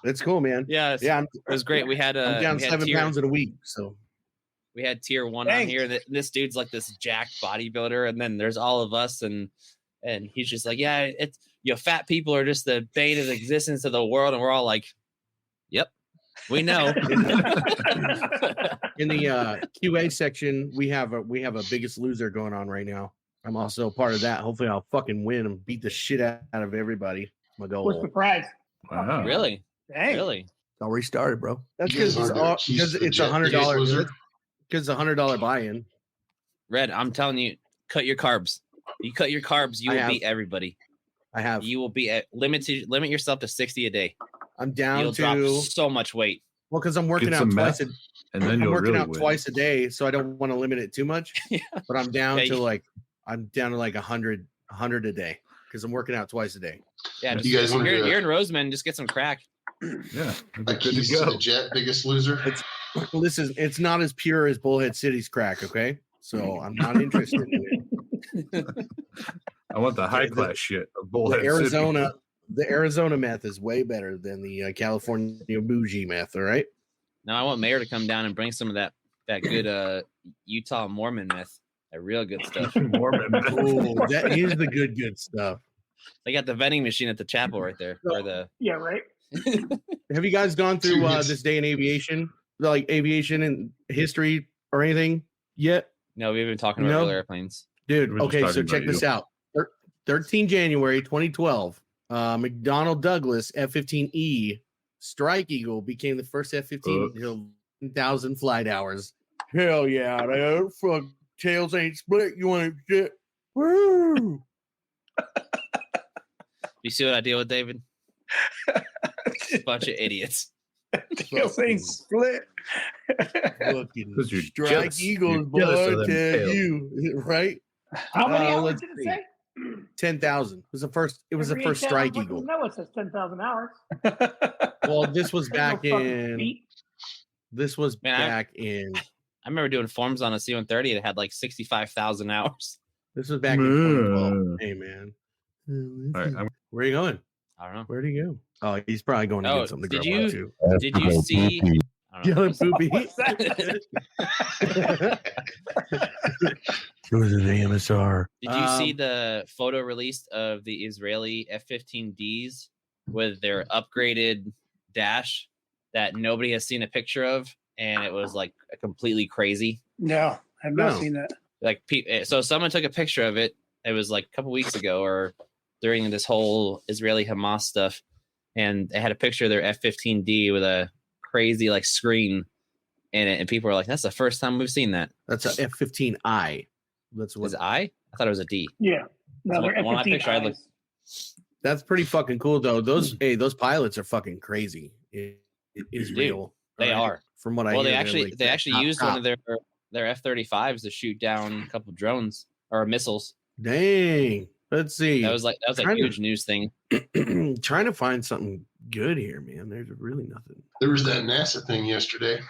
It's cool, man. Yeah, it was great. We had I'm down 7 pounds in a week, so we had tier 1 on here. This dude's like this jacked bodybuilder, and then there's all of us, and he's just like, yeah, it's fat people are just the bane of existence of the world, and we're all like, yep, we know. In the QA section, we have a Biggest Loser going on right now. I'm also part of that. Hopefully, I'll fucking win and beat the shit out of everybody. My goal. What's the prize? Wow. Really? Dang. Really? It's already started, bro. That's You guys because are the it's $100 $100. Because $100 buy-in. Red, I'm telling you, cut your carbs. You cut your carbs, you will beat everybody. I have. You will be limit yourself to 60 a day. I'm down You'll to drop so much weight. Well, because I'm working out twice and then you'll working really out win. twice a day, so I don't want to limit it too much. But I'm down to like 100 a day because I'm working out twice a day. Yeah, You guys want to you're in Roseman, just get some crack. Yeah, a keys to the jet, Biggest Loser? It's not as pure as Bullhead City's crack, okay? So I'm not interested in it. I want the high class shit of Bullhead Arizona. The Arizona meth is way better than the California bougie meth. All right. Now I want Mayor to come down and bring some of that good Utah Mormon meth, that real good stuff. Mormon meth. Oh, that is the good stuff. They got the vending machine at the chapel right there. Yeah, right. Have you guys gone through this day in aviation, like aviation and history or anything yet? No, we've been talking about real airplanes. Dude, okay, so check this out. 13 January 2012, McDonnell Douglas F-15E Strike Eagle became the first F-15 until 10,000 flight hours. Hell yeah, dude. Fuck, tails ain't split. You want to shit? Woo! You see what I deal with, David? Bunch of idiots. Tails ain't split. Fucking you're Strike jealous. Eagles, You're jealous boy, of them tell tails. you, right? How many hours let's did it see. say? 10,000. It was the first. It was the first Strike Eagle. No, it says 10,000 hours. Well, this was back No fucking in. feet. This was back in. I remember doing forms on a C-130 that had like 65,000 hours. This was back in 2012. Hey, man. All right, Where are you going? I don't know. Where'd he go? Oh, he's probably going to get something to did grab you- onto. Did you see? I don't know. Yelling poopy. It was an AMSR. Did you see the photo released of the Israeli F-15Ds with their upgraded dash that nobody has seen a picture of, and it was like completely crazy? No, I've not seen that. Like, so someone took a picture of it. It was like a couple weeks ago, or during this whole Israeli Hamas stuff, and they had a picture of their F-15D with a crazy like screen in it, and people were like, "That's the first time we've seen that." That's a F-15I. That's what. Was it I thought it was a D. Yeah. No, they're One of my picture, I looked. That's pretty fucking cool, though. Those pilots are fucking crazy. It is Dude, real. They are. From what I Well, hear, they actually used one of their F-35s to shoot down a couple drones or missiles. Dang. Let's see. That was a huge news thing. Trying to find something good here, man. There's really nothing. There was that NASA thing yesterday.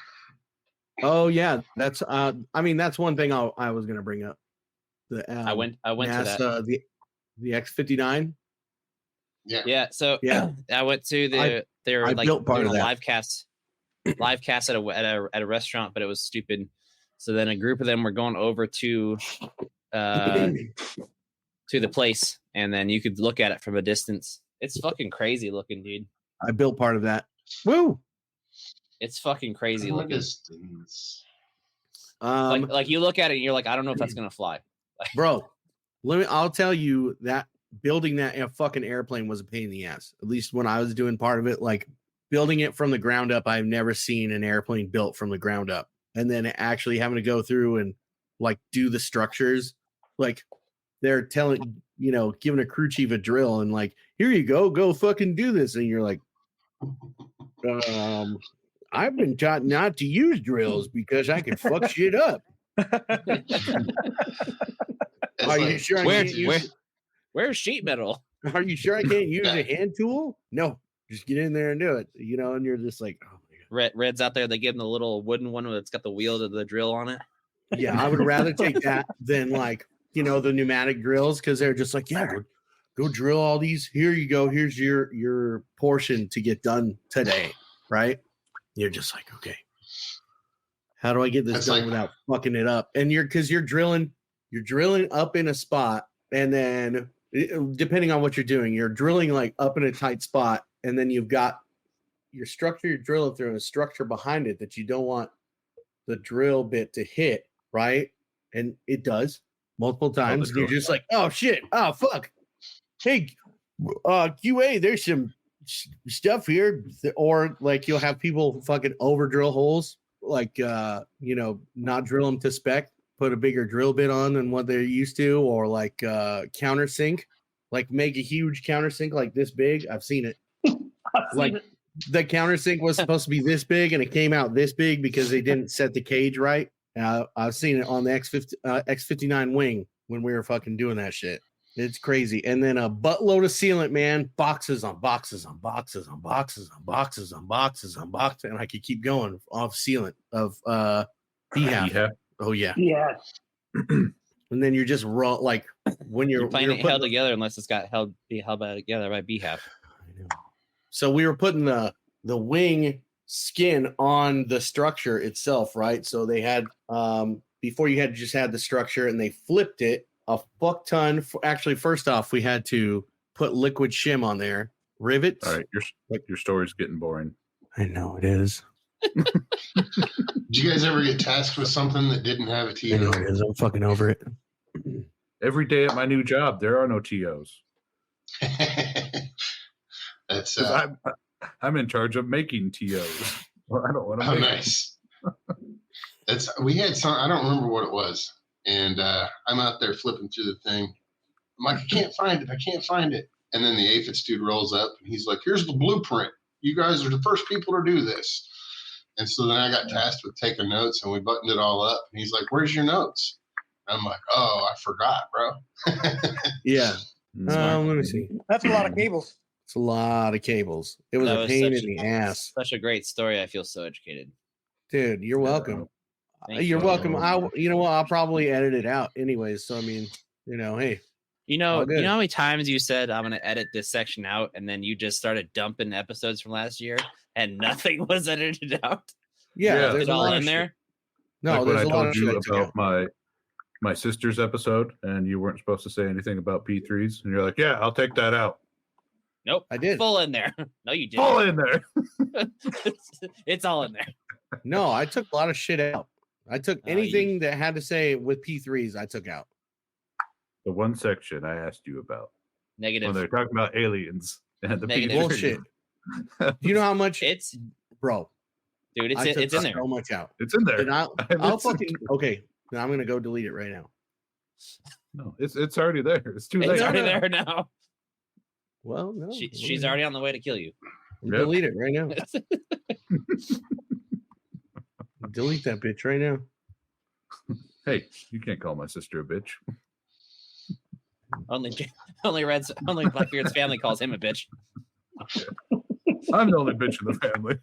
Oh yeah, that's that's one thing I was gonna bring up. The I went NASA, to that. The X-59. Yeah. Yeah. So Yeah. I went to their I like built part doing of a that. live cast. live cast at a restaurant, but it was stupid. So then a group of them were going over to the place, and then you could look at it from a distance. It's fucking crazy looking, dude. I built part of that. Woo! It's fucking crazy From a looking. distance. Like you look at it and you're like, I don't know if that's gonna fly. Bro, I'll tell you that building that fucking airplane was a pain in the ass. At least when I was doing part of it, like building it from the ground up, I've never seen an airplane built from the ground up. And then actually having to go through and like do the structures, like they're telling, giving a crew chief a drill and like, here you go fucking do this. And you're like, I've been taught not to use drills because I can fuck shit up. Are you sure I can't use where's sheet metal? Are you sure I can't use a hand tool? No, just get in there and do it. And you're just like, oh my God. Red's out there. They give him the little wooden one that's got the wheel to the drill on it. Yeah, I would rather take that than like, the pneumatic drills, because they're just like, yeah, go drill all these. Here you go. Here's your portion to get done today. Right? You're just like, okay, how do I get this done without fucking it up? And you're drilling up in a spot, and then depending on what you're doing, you're drilling like up in a tight spot, and then you've got your structure you're drilling through and a structure behind it that you don't want the drill bit to hit, right? And it does multiple times. And you're just like, oh shit, oh fuck. Hey, QA, there's some stuff here. Or like you'll have people fucking over drill holes, like not drill them to spec, put a bigger drill bit on than what they're used to, or like countersink, like make a huge countersink like this big. I've seen it. The countersink was supposed to be this big and it came out this big because they didn't set the cage right. I've seen it on the X59 wing when we were fucking doing that shit. It's crazy. And then a buttload of sealant, man, boxes on boxes on boxes on boxes on boxes on boxes on boxes. And I could keep going off sealant of BHAF. Oh yeah. Yeah. And then you're just raw, like when you're playing it held together unless it's got held together by BHAF. So we were putting the wing skin on the structure itself, right? So they had before you had just had the structure, and they flipped it a fuck ton. Actually, first off, we had to put liquid shim on there, rivets. All right, your story's getting boring. I know it is. Did you guys ever get tasked with something that didn't have a TO? I know it is. I'm fucking over it. Every day at my new job, there are no TOs. That's I'm in charge of making TOs. Well, I don't want to. Oh, nice. We had some. I don't remember what it was, and I'm out there flipping through the thing. I'm like, I can't find it. And then the aphids dude rolls up, and he's like, "Here's the blueprint. You guys are the first people to do this." And so then I got tasked with taking notes, and we buttoned it all up. And he's like, "Where's your notes?" And I'm like, "Oh, I forgot, bro." Yeah. Let me see. That's a lot of cables. It's a lot of cables. It was a pain in the ass. Such a great story. I feel so educated. Dude, you're welcome. You're welcome. You know what? I'll probably edit it out anyways. So I mean, hey. You know how many times you said I'm gonna edit this section out, and then you just started dumping episodes from last year, and nothing was edited out. Yeah, there's all in there. No, like there's when a I lot told of you shit about my sister's episode, and you weren't supposed to say anything about P3s, and you're like, "Yeah, I'll take that out." Nope, I did. Full in there. No, you didn't. Full in there. It's all in there. No, I took a lot of shit out. I took anything that had to say with P3s. I took out. The one section I asked you about. Negative. When they're talking about aliens and the Negative. Bullshit. Do you know how much It's bro? Dude, I took it's in there. so much out. It's in there. And I'll fucking okay. Now I'm gonna go delete it right now. No, it's already there. It's too late. It's already there now. Well, no. She's already on the way to kill you. Delete it right now. Delete that bitch right now. Hey, you can't call my sister a bitch. Only Blackbeard's family calls him a bitch. I'm the only bitch in the family.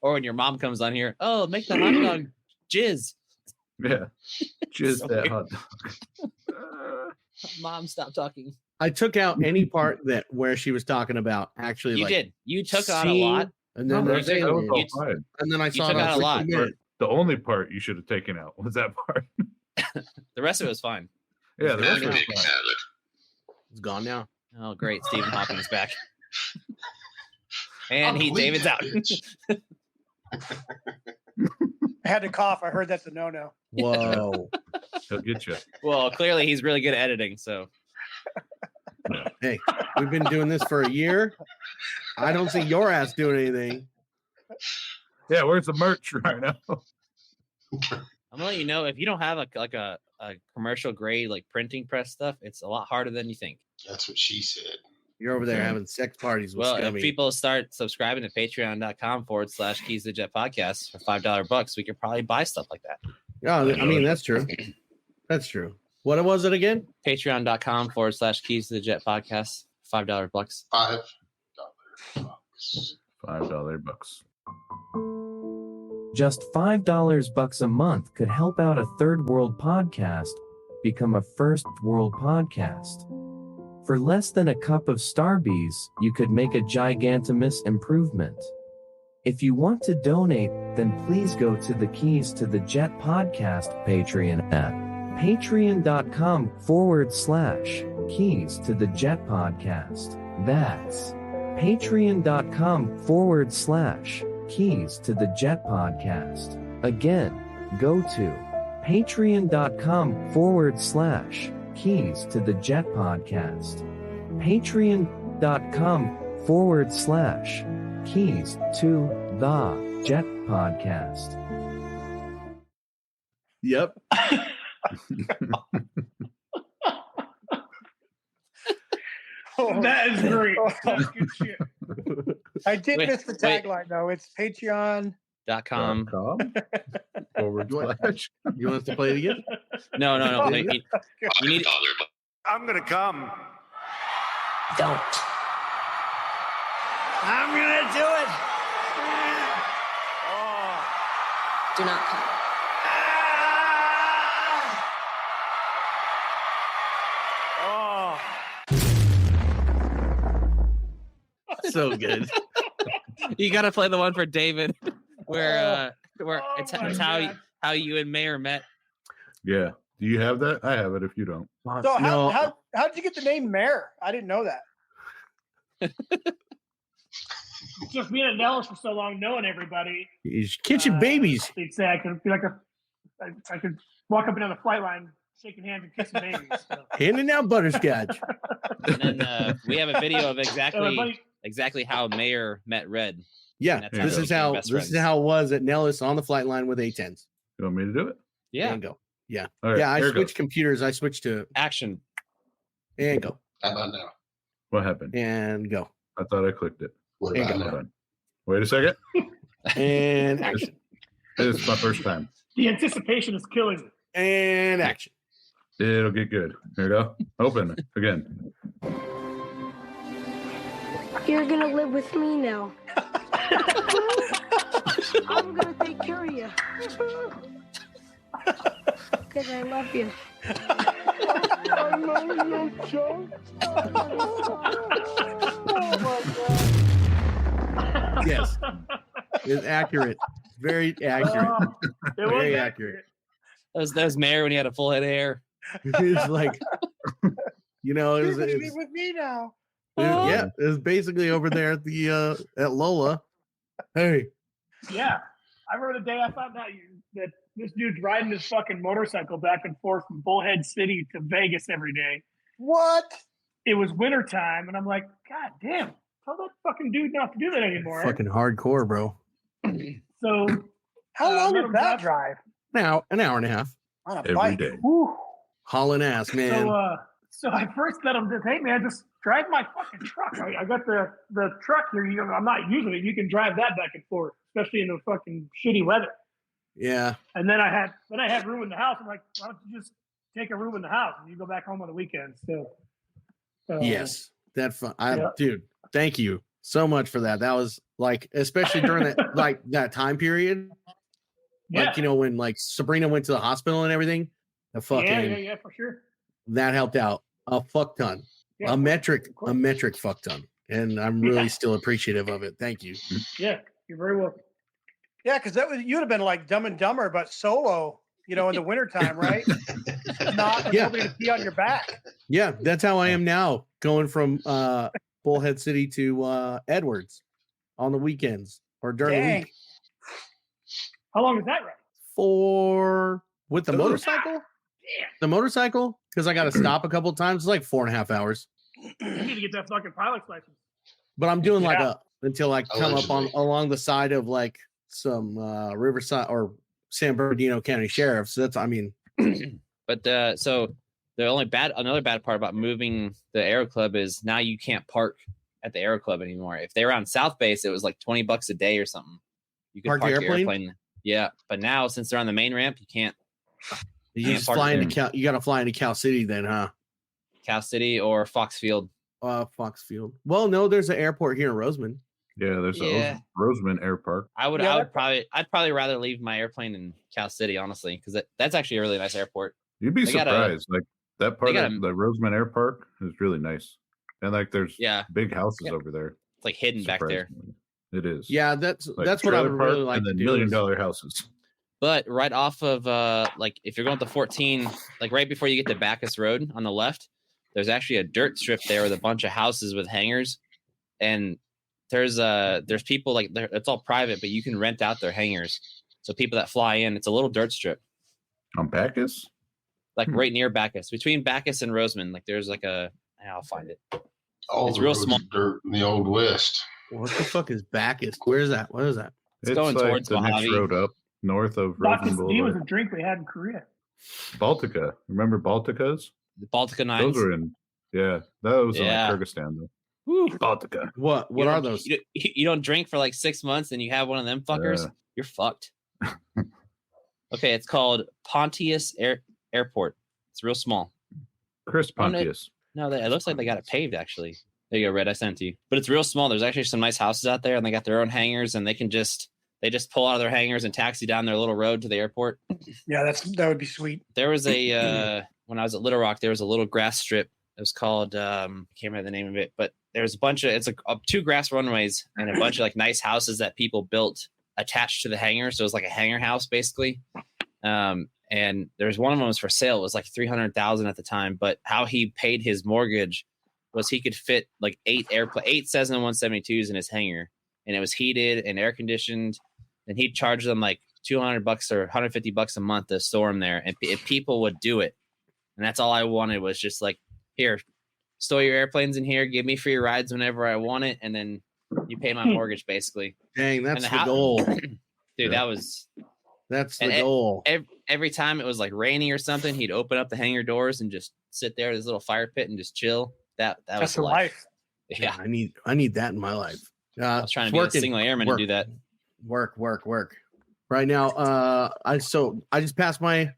Or when your mom comes on here, oh, make the hot dog jizz. Yeah, jizz So that weird. hot dog. Mom, stop talking. I took out any part where she was talking about actually. You like, did. You took on a lot. And then No, there's that was all aliens. fine. And then I you saw took it out a on lot. 60 minutes. The only part you should have taken out was that part. The rest of it was fine. Yeah, the rest Yeah. was Big fine. salad. It's gone now. Oh, great. Stephen Hawking's back. And I'll he bleep David's that out. bitch. I had to cough. I heard that's a no-no. Whoa. He'll get you. Well, clearly he's really good at editing. So Hey, we've been doing this for a year. I don't see your ass doing anything. Yeah, where's the merch right now? I'm gonna let you know if you don't have a commercial grade like printing press stuff, it's a lot harder than you think. That's what she said. You're over there Okay. having sex parties with Well, Scummy. if people start subscribing to patreon.com/Keys to the Jet podcast for $5 we could probably buy stuff like that. Yeah, I mean, that's true. That's true. What was it again? Patreon.com/Keys to the Jet podcast, $5 bucks. $5. $5 Just $5 a month could help out a third world podcast become a first world podcast. For less than a cup of Starbies, you could make a gigantimous improvement. If you want to donate, then please go to the Keys to the Jet podcast Patreon at patreon.com/Keys to the Jet podcast. That's patreon.com/Keys to the Jet podcast. Again, go to patreon.com/Keys to the Jet podcast. Patreon.com/Keys to the Jet podcast. Yep. That is great. That's good shit. I did Wait, miss the wait. tagline though. It's Patreon. .com. // You want us to play it again? No. You need I'm gonna come. Don't. I'm gonna do it. Do not come. So good. you got to play the one for David where Oh it's my God. how you and Mayor met. Yeah. Do you have that? I have it if you don't. So No. how did you get the name Mare? I didn't know that. Just being at Dallas for so long, knowing everybody, He's kitchen babies. they'd say I could be like I could walk up and down the flight line, shaking hands and kissing babies. So. Handing out butterscotch. And then we have a video of Everybody- exactly how Mayor met Red. Yeah, And that's this how is they became how best this is friends. how it was at Nellis on the flight line with A10s. You want me to do it? Yeah, And go. Yeah. All right. Yeah, I here it switched goes. computers. I switched to action. and go. How about now? What happened? And go. I thought I clicked it. What There you about go. Hold now? on. Wait a second. And action. This is my first time. The anticipation is killing me. And action. It'll get good. Here we go. Open again. You're gonna live with me now. I'm gonna take care of you. Because I love you. I love you, Joe. Oh my God. Yes. It's accurate. Very accurate. Oh, it was Very accurate. That was Mayor when he had a full head of hair. It's like, you know, You're it's, gonna it's, live with me now. yeah, it's basically over there at the at Lola. Hey, Yeah, I remember the day I found out that this dude's riding his fucking motorcycle back and forth from Bullhead City to Vegas every day. What? It was wintertime, and I'm like, God damn, tell that fucking dude not to do that anymore. fucking hardcore, bro. So How long let is him that drive. drive? Now an hour and a half. On a Every bike. day. Whew. Hauling ass, man. So I first let him just, hey man, just drive my fucking truck. I got the truck here. I'm not using it. You can drive that back and forth, especially in the fucking shitty weather. Yeah. And then I had room in the house. I'm like, why don't you just take a room in the house and you go back home on the weekends? So Yes. That fun. Yeah. Dude, thank you so much for that. That was like, especially during that like that time period. yeah, Like, you know, when like Sabrina went to the hospital and everything. The fucking yeah, for sure. that helped out a fuck ton. Yeah, a metric course. fuck ton. and I'm really still appreciative of it. Thank you. Yeah, you're very welcome. Yeah, because you'd have been like Dumb and Dumber, but solo, in the wintertime, right? Not with nobody to pee on your back. Yeah, that's how I am now, going from Bullhead City to Edwards on the weekends or during the week. How long is that ride? With the motorcycle? Yeah. The motorcycle? Because I got to stop a couple of times. It's like 4.5 hours. You need to get that fucking pilot's license. But I'm doing until I come up along the side of like some Riverside or San Bernardino County Sheriff. So that's, But so another bad part about moving the Aero Club is now you can't park at the Aero Club anymore. If they were on South Base, it was like $20 a day or something. You could park your airplane. Yeah, but now since they're on the main ramp, you can't. You just fly into you got to fly into Cal City then, huh? Cal City or Fox Field. Fox Field. Well, no, there's an airport here in Roseman. Yeah, there's a Roseman Air Park. I'd probably rather leave my airplane in Cal City, honestly, because that's actually a really nice airport. You'd be surprised. Like that part of the Roseman Air Park is really nice, and like there's big houses over there. It's like hidden back there. It is. Yeah, that's what I would really like and to then do. $1 million houses. But right off of like if you're going to 14, like right before you get to Bacchus Road on the left, there's actually a dirt strip there with a bunch of houses with hangars, and there's people like it's all private, but you can rent out their hangars. So people that fly in, it's a little dirt strip. On Bacchus? Like right near Bacchus, between Bacchus and Roseman. Like there's like I'll find it. It's real small. Dirt in the Old West. What the fuck is Bacchus? Where is that? What is that? It's going like towards the next road up north of Roseman Boulevard. was a drink they had in Korea. Baltica. Remember Balticas? The Baltica 9s? Those were in, that was in like Kyrgyzstan though. Woo. Baltica. What are those? You don't drink for like 6 months and you have one of them fuckers, you're fucked. Okay, it's called Pontius Airport. It's real small. Chris Pontius. No, it looks like they got it paved actually. There you go, Red. I sent it to you. But it's real small. There's actually some nice houses out there, and they got their own hangars, and they just pull out of their hangars and taxi down their little road to the airport. Yeah, that would be sweet. There was when I was at Little Rock, there was a little grass strip. It was called I can't remember the name of it, but there's a bunch of two grass runways and a bunch of like nice houses that people built attached to the hangar. So it was like a hangar house basically. And there's one of them was for sale. It was like $300,000 at the time. But how he paid his mortgage was he could fit like 8 Cessna 172s in his hangar, and it was heated and air conditioned. And he'd charge them like $200 or $150 a month to store them there, and if people would do it. And that's all I wanted was just like, here, store your airplanes in here, give me free rides whenever I want it, and then you pay my mortgage basically. Dang, that's the goal, dude. That's the goal. Every time it was like raining or something, he'd open up the hangar doors and just sit there at his little fire pit and just chill. That's was life. Yeah, I need that in my life. I was trying to be a single airman and do that. Work. Right now, I just passed my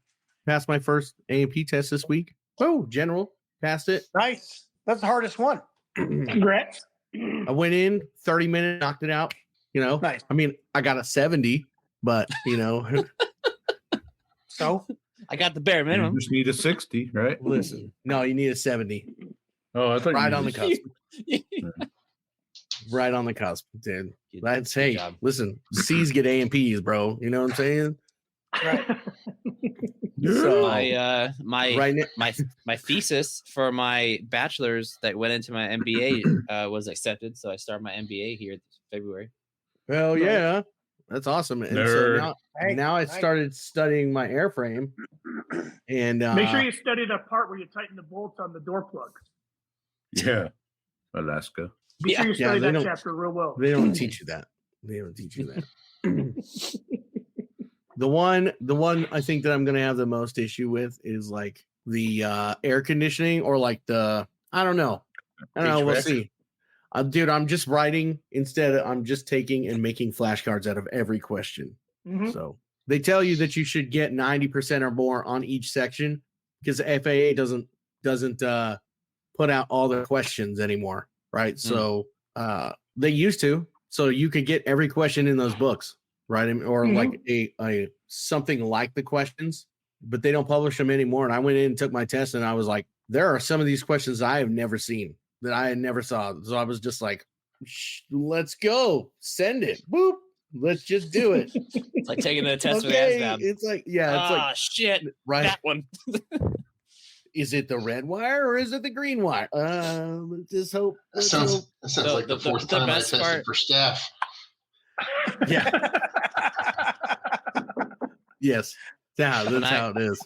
first A&P test this week. Oh, general passed it. Nice. That's the hardest one. Congrats. I went in 30 minutes, knocked it out. Nice. I mean, I got a 70, but so I got the bare minimum. You just need a 60, right? Listen, no, you need a 70. Oh, I thought right on the cusp. Right on the cusp, dude. That's listen, C's get A&Ps, bro. You know what I'm saying? Right. So my thesis for my bachelor's that went into my MBA was accepted. So I started my MBA here this February. Hell yeah. That's awesome. And so now I started studying my airframe. And make sure you study the part where you tighten the bolts on the door plugs. Yeah. Alaska. Be sure you study that chapter real well. They don't teach you that. The one I think that I'm gonna have the most issue with is like the air conditioning or like I don't know. We'll see. Dude, I'm just writing instead. I'm just taking and making flashcards out of every question. Mm-hmm. So they tell you that you should get 90% or more on each section because the FAA doesn't put out all the questions anymore, right? So they used to, so you could get every question in those books, right? Or like a something like the questions, but they don't publish them anymore. And I went in and took my test, and I was like, there are some of these questions I have never seen. that I never saw. So I was just like, let's go. Send it. Boop. Let's just do it. It's like taking the test Okay. with ASVAB. It's like, yeah, it's like shit. right. That one. Is it the red wire or is it the green wire? Let's just hope. That sounds like the fourth time I tested for staph. Yeah. Yes. Yeah, that's how it is.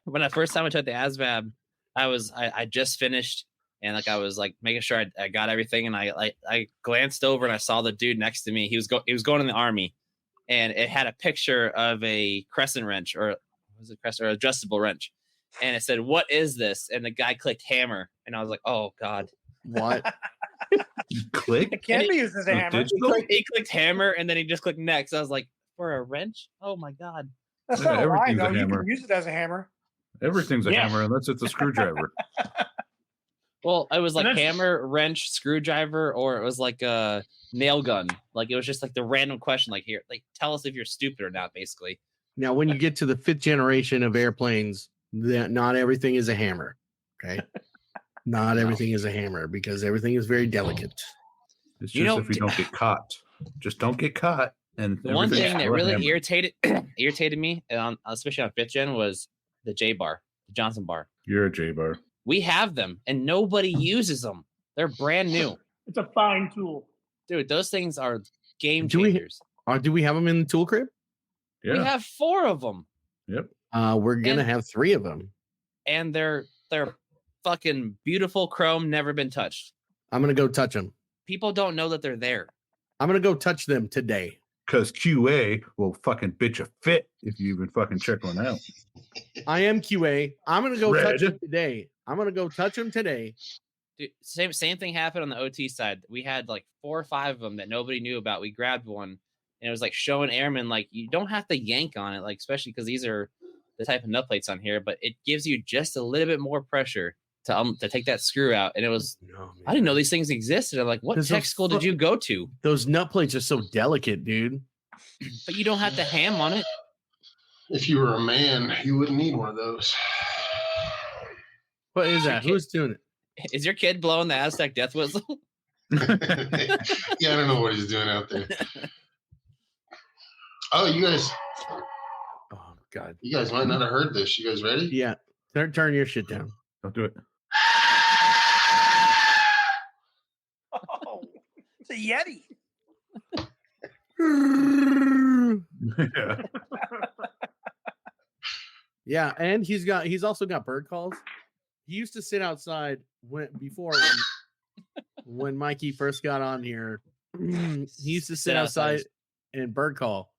When the first time I took the ASVAB, I just finished and like I was like making sure I got everything, and I glanced over and I saw the dude next to me. He was going in the army, and it had a picture of a crescent wrench or adjustable wrench, and it said, "What is this?" And the guy clicked hammer, and I was like, "Oh God, what?" Click? It can be used as a hammer. He clicked hammer, and then he just clicked next. I was like, "For a wrench? Oh my God!" That's Yeah, not a lie, everything's a though. You hammer. can use it as a hammer. Everything's a Yeah. hammer unless it's a screwdriver. Well, it was like And that's- hammer, wrench, screwdriver, or it was like a nail gun. Like it was just like the random question, like here, like tell us if you're stupid or not, basically. Now, when you get to the 5th generation of airplanes, that not everything is a hammer. Okay. Not everything is a hammer because everything is very delicate. It's just You know, if you don't get caught. Just don't get caught. And The one everything's thing that still a really hammer. irritated me, especially on 5th gen, was the J bar, the Johnson bar. You're a J bar. We have them, and nobody uses them. They're brand new, It's a fine tool. dude. Those things are game Do we- changers. Do we have them in the tool crib? Yeah. We have 4 of them, Yep. We're gonna And- have 3 of them. and they're fucking beautiful chrome, never been touched. I'm gonna go touch them. People don't know that they're there. I'm gonna go touch them today. Because QA will fucking bitch a fit if you even fucking check one out. I am QA. I'm gonna go touch Red. them today. I'm gonna go touch them today. Dude, same thing happened on the OT side. We had like 4 or 5 of them that nobody knew about. We grabbed one, and it was like showing airmen like you don't have to yank on it, like especially because these are the type of nut plates on here, but it gives you just a little bit more pressure to take that screw out. And it was No, I didn't know these things existed. I'm like, what There's tech a school did you go to? Those nut plates are so delicate, dude. But you don't have to ham on it. If you were a man, you wouldn't need one of those. What is that? Okay. Who's doing it? Is your kid blowing the Aztec death whistle? Yeah, I don't know what he's doing out there. Oh, you guys God. might not have heard this. You guys ready? Yeah. Turn your shit down. Don't do it. Oh, it's a Yeti. Yeah. Yeah, and he's also got bird calls. He used to sit outside when Mikey first got on here. He used to sit outside and bird call.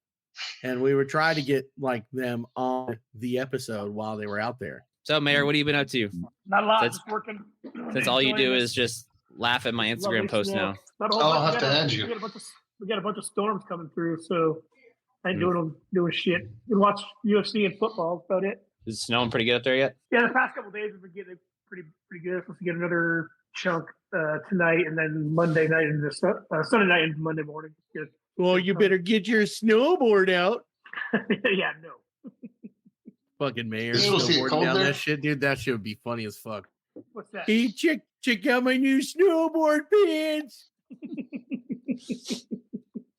And we would try to get like them on the episode while they were out there. So, Mayor, what have you been up to? Not a lot. That's- Just working. Since all you do Enjoying is just laugh at my Instagram lovely post snow. now. Not a whole I'll lot. have to add you. We got a bunch of storms coming through, so I ain't doing shit. You watch UFC and football. That's about it. Is it snowing pretty good up there yet? Yeah, the past couple of days we've been getting pretty good. Supposed to get another chunk tonight, and then Monday night and Sunday night and Monday morning. Good. Well, you better get your snowboard out. Yeah, no. Fucking mayor. You're supposed to get Snowboarding cold down there? that shit, dude. That shit would be funny as fuck. What's that? Hey, check out my new snowboard pants.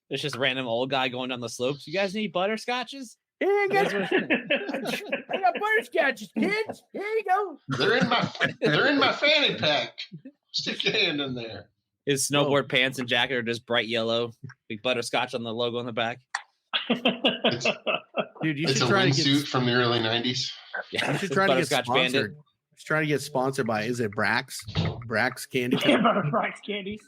There's just a random old guy going down the slopes. You guys need butterscotches? Hey, I got, That's I got butterscotches, kids. Here you go. They're in my fanny pack. Stick your hand in there. His snowboard pants and jacket are just bright yellow. Big butterscotch on the logo on the back. Dude, you It's a should try to wingsuit get. from the early '90s. Yeah, You should try to get Butterscotch Bandit. sponsored. Let's try to get sponsored by. Is it Brax? Brax Candy Yeah, Company? Butterfries candy.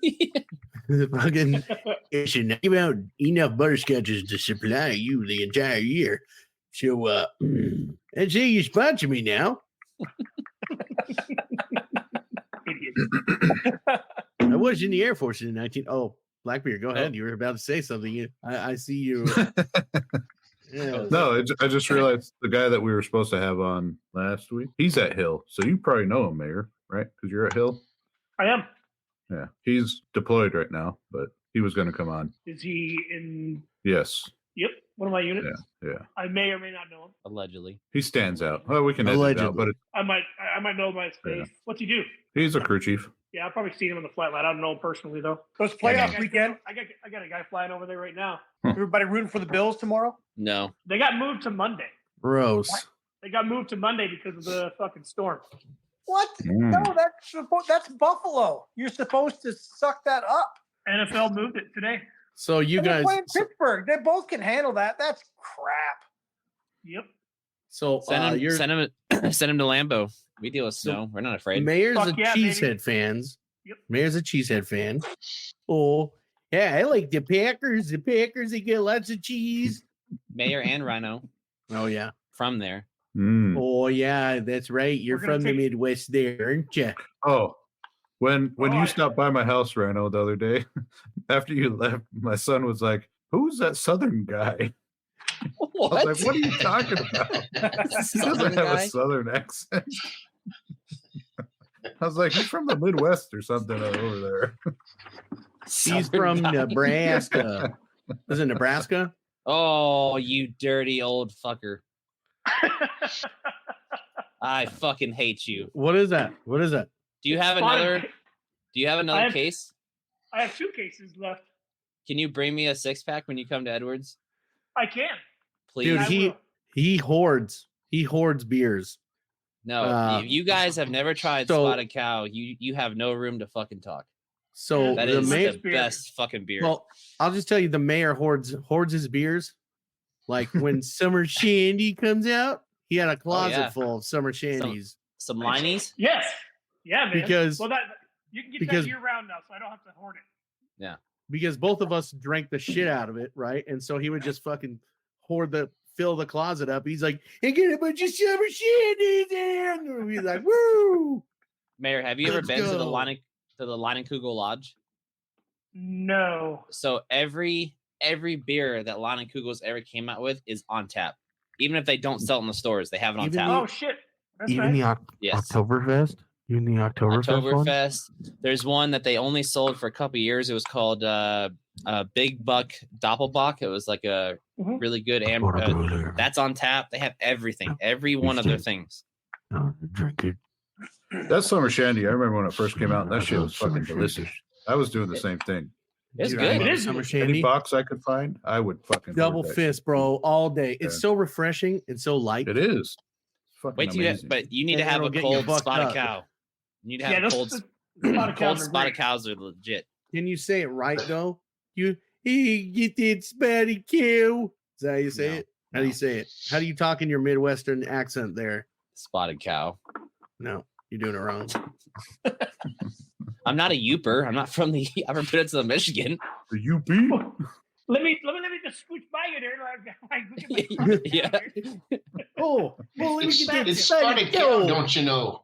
Fucking. It should not give out enough butterscotches to supply you the entire year. So, let's say you sponsor me now. Idiot. I was in the Air Force in 19. Oh, Blackbeard, go ahead. You were about to say something. I see you. Yeah. No, I just realized the guy that we were supposed to have on last week, he's at Hill. So you probably know him, Mayor, right? Because you're at Hill. I am. Yeah. He's deployed right now, but he was going to come on. Is he in? Yes. Yep, one of my units. Yeah. I may or may not know him. Allegedly. He stands out. Well, we can edit it out, Allegedly. but I I might know by his face. Yeah. What's he do? He's a crew chief. Yeah, I've probably seen him on the flight line. I don't know him personally though. So it's playoff I weekend. I got a guy flying over there right now. Everybody rooting for the Bills tomorrow? No. They got moved to Monday. Gross. They got moved to Monday because of the fucking storm. What? No, that's Buffalo. You're supposed to suck that up. NFL moved it today. So you And they're guys, playing Pittsburgh. They both can handle that. That's crap. Yep. so you're Send him to Lambeau. We deal with snow. We're not afraid. Mayor's Fuck a yeah, baby. Cheesehead fans. Yep. Mayor's a Cheesehead fan. Oh, yeah, I like the Packers. The Packers, they get lots of cheese. Mayor and Rhino Oh, yeah. from there. Mm. Oh, yeah, that's right. You're We're gonna from the take- Midwest there, aren't you? Oh, when Oh, you I- stopped by my house, Rhino, the other day, after you left, my son was like, "Who's that Southern guy?" What? I was like, "What are you talking about?" He doesn't have a Southern accent. I was like, "He's from the Midwest or something over there." He's from Nebraska. Is it Nebraska? Oh, you dirty old fucker. I fucking hate you. What is that? What is that? Do you have Spotted- another? Do you have another have- case? I have 2 cases left. Can you bring me a 6-pack when you come to Edwards, I can. please? Dude, I will. he hoards beers. No, if you guys have never tried so- Spotted Cow, you have no room to fucking talk. So That the is mayor, the beer. best fucking beer. well, I'll just tell you, the mayor hoards his beers. Like when Summer Shandy comes out, he had a closet yeah. full of Summer Shandies. Some Lineys. Yes. Yeah, man. Because- well, that you can get because- that year round now, so I don't have to hoard it. Because both of us drank the shit out of it, right? And so he would just fucking fill the closet up. He's like, and get a bunch of Summer Shandies in. And we'd be like, woo! Mayor, have you ever Let's been to the go. Leinenkugel Lodge? No. So every beer that Leinenkugel's ever came out with is on tap. Even if they don't sell it in the stores, they have it on Even tap. Oh shit. That's Even nice. the Yes. Oktoberfest? Even the Oktoberfest one? Oktoberfest. There's one that they only sold for a couple years. It was called Big Buck Doppelbock. It was like a Mhm. really good amber. That's on tap. They have everything, every one of their things. No, drink it. That Summer Shandy, I remember when it first came out, and that shit was fucking delicious. I was doing the same thing. It's Dude, good. I love It is Summer good. Any Shandy. box I could find, I would fucking Double hoard that fist, bro, all day. It's Yeah. so refreshing and so light. shit. It is. It's fucking Wait till you, amazing. but you need to And have it'll a get you cold bucked spotted up. cow. You need to Yeah, have those cold spotted cold cows are spotted great. cows are legit. Can you say it right though? He get that spotted cow. Is that how you say No, it? How do you say it? How do you talk in your Midwestern accent there? Spotted cow. No, you're doing it wrong. I'm not a Youper. I'm not from the Upper Peninsula, Michigan. The UP? Let me just scooch by you there. Like, look at my Yeah. Oh, well, let me It's, get that it's spotted spotted cow, cow. don't you know?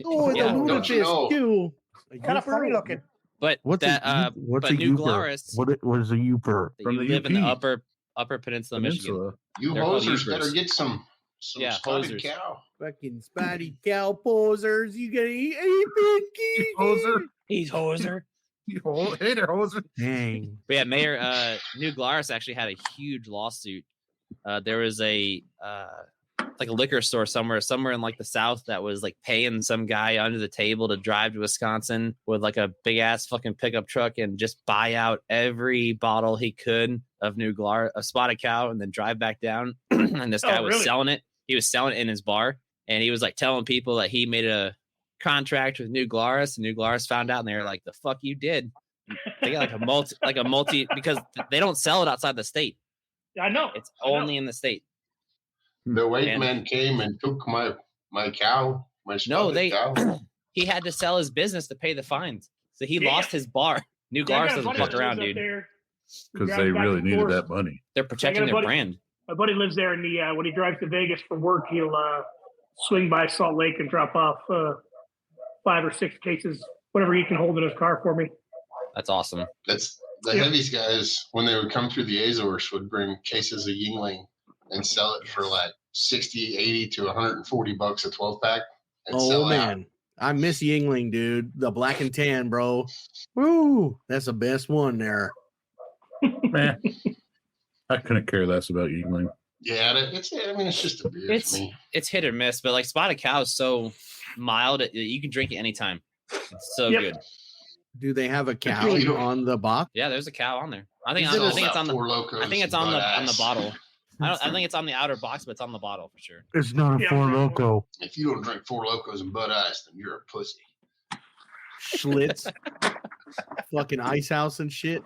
Oh, Yeah. the Don't you know? lunatic too. Kind of funny looking. But What's that a, what's but a New Uper? Glarus, What is a Uper? that From you the live in the UP. Upper Peninsula, Michigan. Peninsula. You They're called hosers Ubers. better get some Yeah, spotted hosers. cow. Fucking spotted cow posers. You gotta eat a Hoser. He's hoser. Hey there, hoser. Dang. But yeah, Mayor New Glarus actually had a huge lawsuit. There was a like a liquor store somewhere in like the South that was like paying some guy under the table to drive to Wisconsin with like a big ass fucking pickup truck and just buy out every bottle he could of New Glarus, a spotted cow, and then drive back down. And this guy was really? selling it. He was selling it in his bar, and he was like telling people that he made a contract with New Glarus, and New Glarus found out, and they were like, "The fuck you did." They got like a multi because they don't sell it outside the state. I know. It's I know. only in the state. The white Man. man came and took my cow, my spotted No, they cow. he had to sell his business to pay the fines. So he Yeah. lost his bar. New Yeah, I Glarus got a doesn't buddy fuck that around, lives up dude. there. Because Drives they back really and needed forth. that money. They're protecting their buddy- brand. My buddy lives there, and when he drives to Vegas for work, he'll swing by Salt Lake and drop off 5 or 6 cases, whatever he can hold in his car for me. That's awesome. That's the Yep. heavies guys, when they would come through the Azores, would bring cases of Yingling and sell it for like 60, 80 to 140 bucks a 12 pack. And Oh sell out. man, I miss Yingling, dude. The black and tan, bro. Woo, that's the best one there. Man, I couldn't care less about Yingling. Yeah, it's just a beer It's for me. it's hit or miss, but like spotted cow is so mild. You can drink it anytime. It's so Yep. good. Do they have a cow You don't- on the box? Yeah, there's a cow on there. I think Is it I a- think it's on the Four Locos I think it's and on the butt-ass. bottle. I think it's on the outer box, but it's on the bottle for sure. It's not a Yeah, Four right. Loco. If you don't drink Four Locos and butt ice, then you're a pussy. Schlitz, fucking ice house and shit.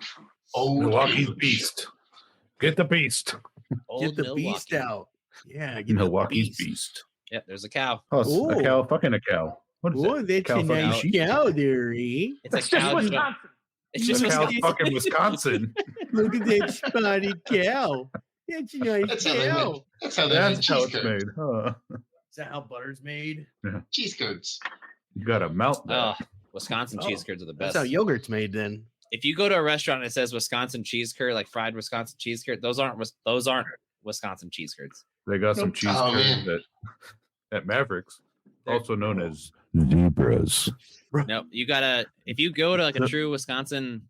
Old Milwaukee's age. beast. Get the beast. Old Get the Milwaukee. beast out. Yeah, get Milwaukee's the beast. Yep, there's a cow. Oh, it's Ooh. a cow fucking a cow. What is Oh, it? that's Cow a fucking nice sheep? cow there, eh? It's a It's just cow. Wisconsin. It's This just cow's Wisconsin. fucking Wisconsin. Look at that spotted cow. That's a nice That's how they cow. make. That's how they That's make how cheese it's curds. made. Huh. Is that how butter's made? Cheese curds. You gotta melt that. Oh, Wisconsin Oh, cheese curds are the That's best. how yogurt's made then. If you go to a restaurant and it says Wisconsin cheese curd, like fried Wisconsin cheese curd, those aren't Wisconsin cheese curds. They got some Nope. cheese Oh, curds man. at Mavericks, They're- also known as zebras. Nope. You gotta if you go to like a true Wisconsin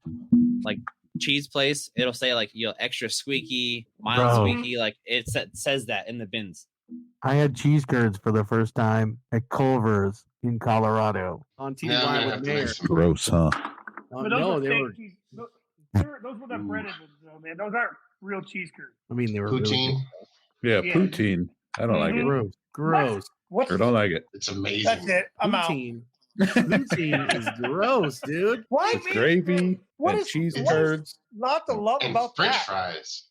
like cheese place, it'll say like extra squeaky, mild Bro. squeaky, like it says that in the bins. I had cheese curds for the first time at Culver's in Colorado. On TDY Now I'm gonna with have to make Mayor. some. Gross, huh? Oh, But those no, are they fake were. cheese. Those were the breaded ones, though, man. Those aren't real cheese curds. I mean, they were really Poutine. Yeah, Yeah. poutine. I don't like good. it. Gross. Gross. What's I don't like it. It's amazing. that's it? I'm out. Poutine. Poutine is gross, dude. Why With me? gravy What and is- cheese what is curds, Not to love And about French that. fries.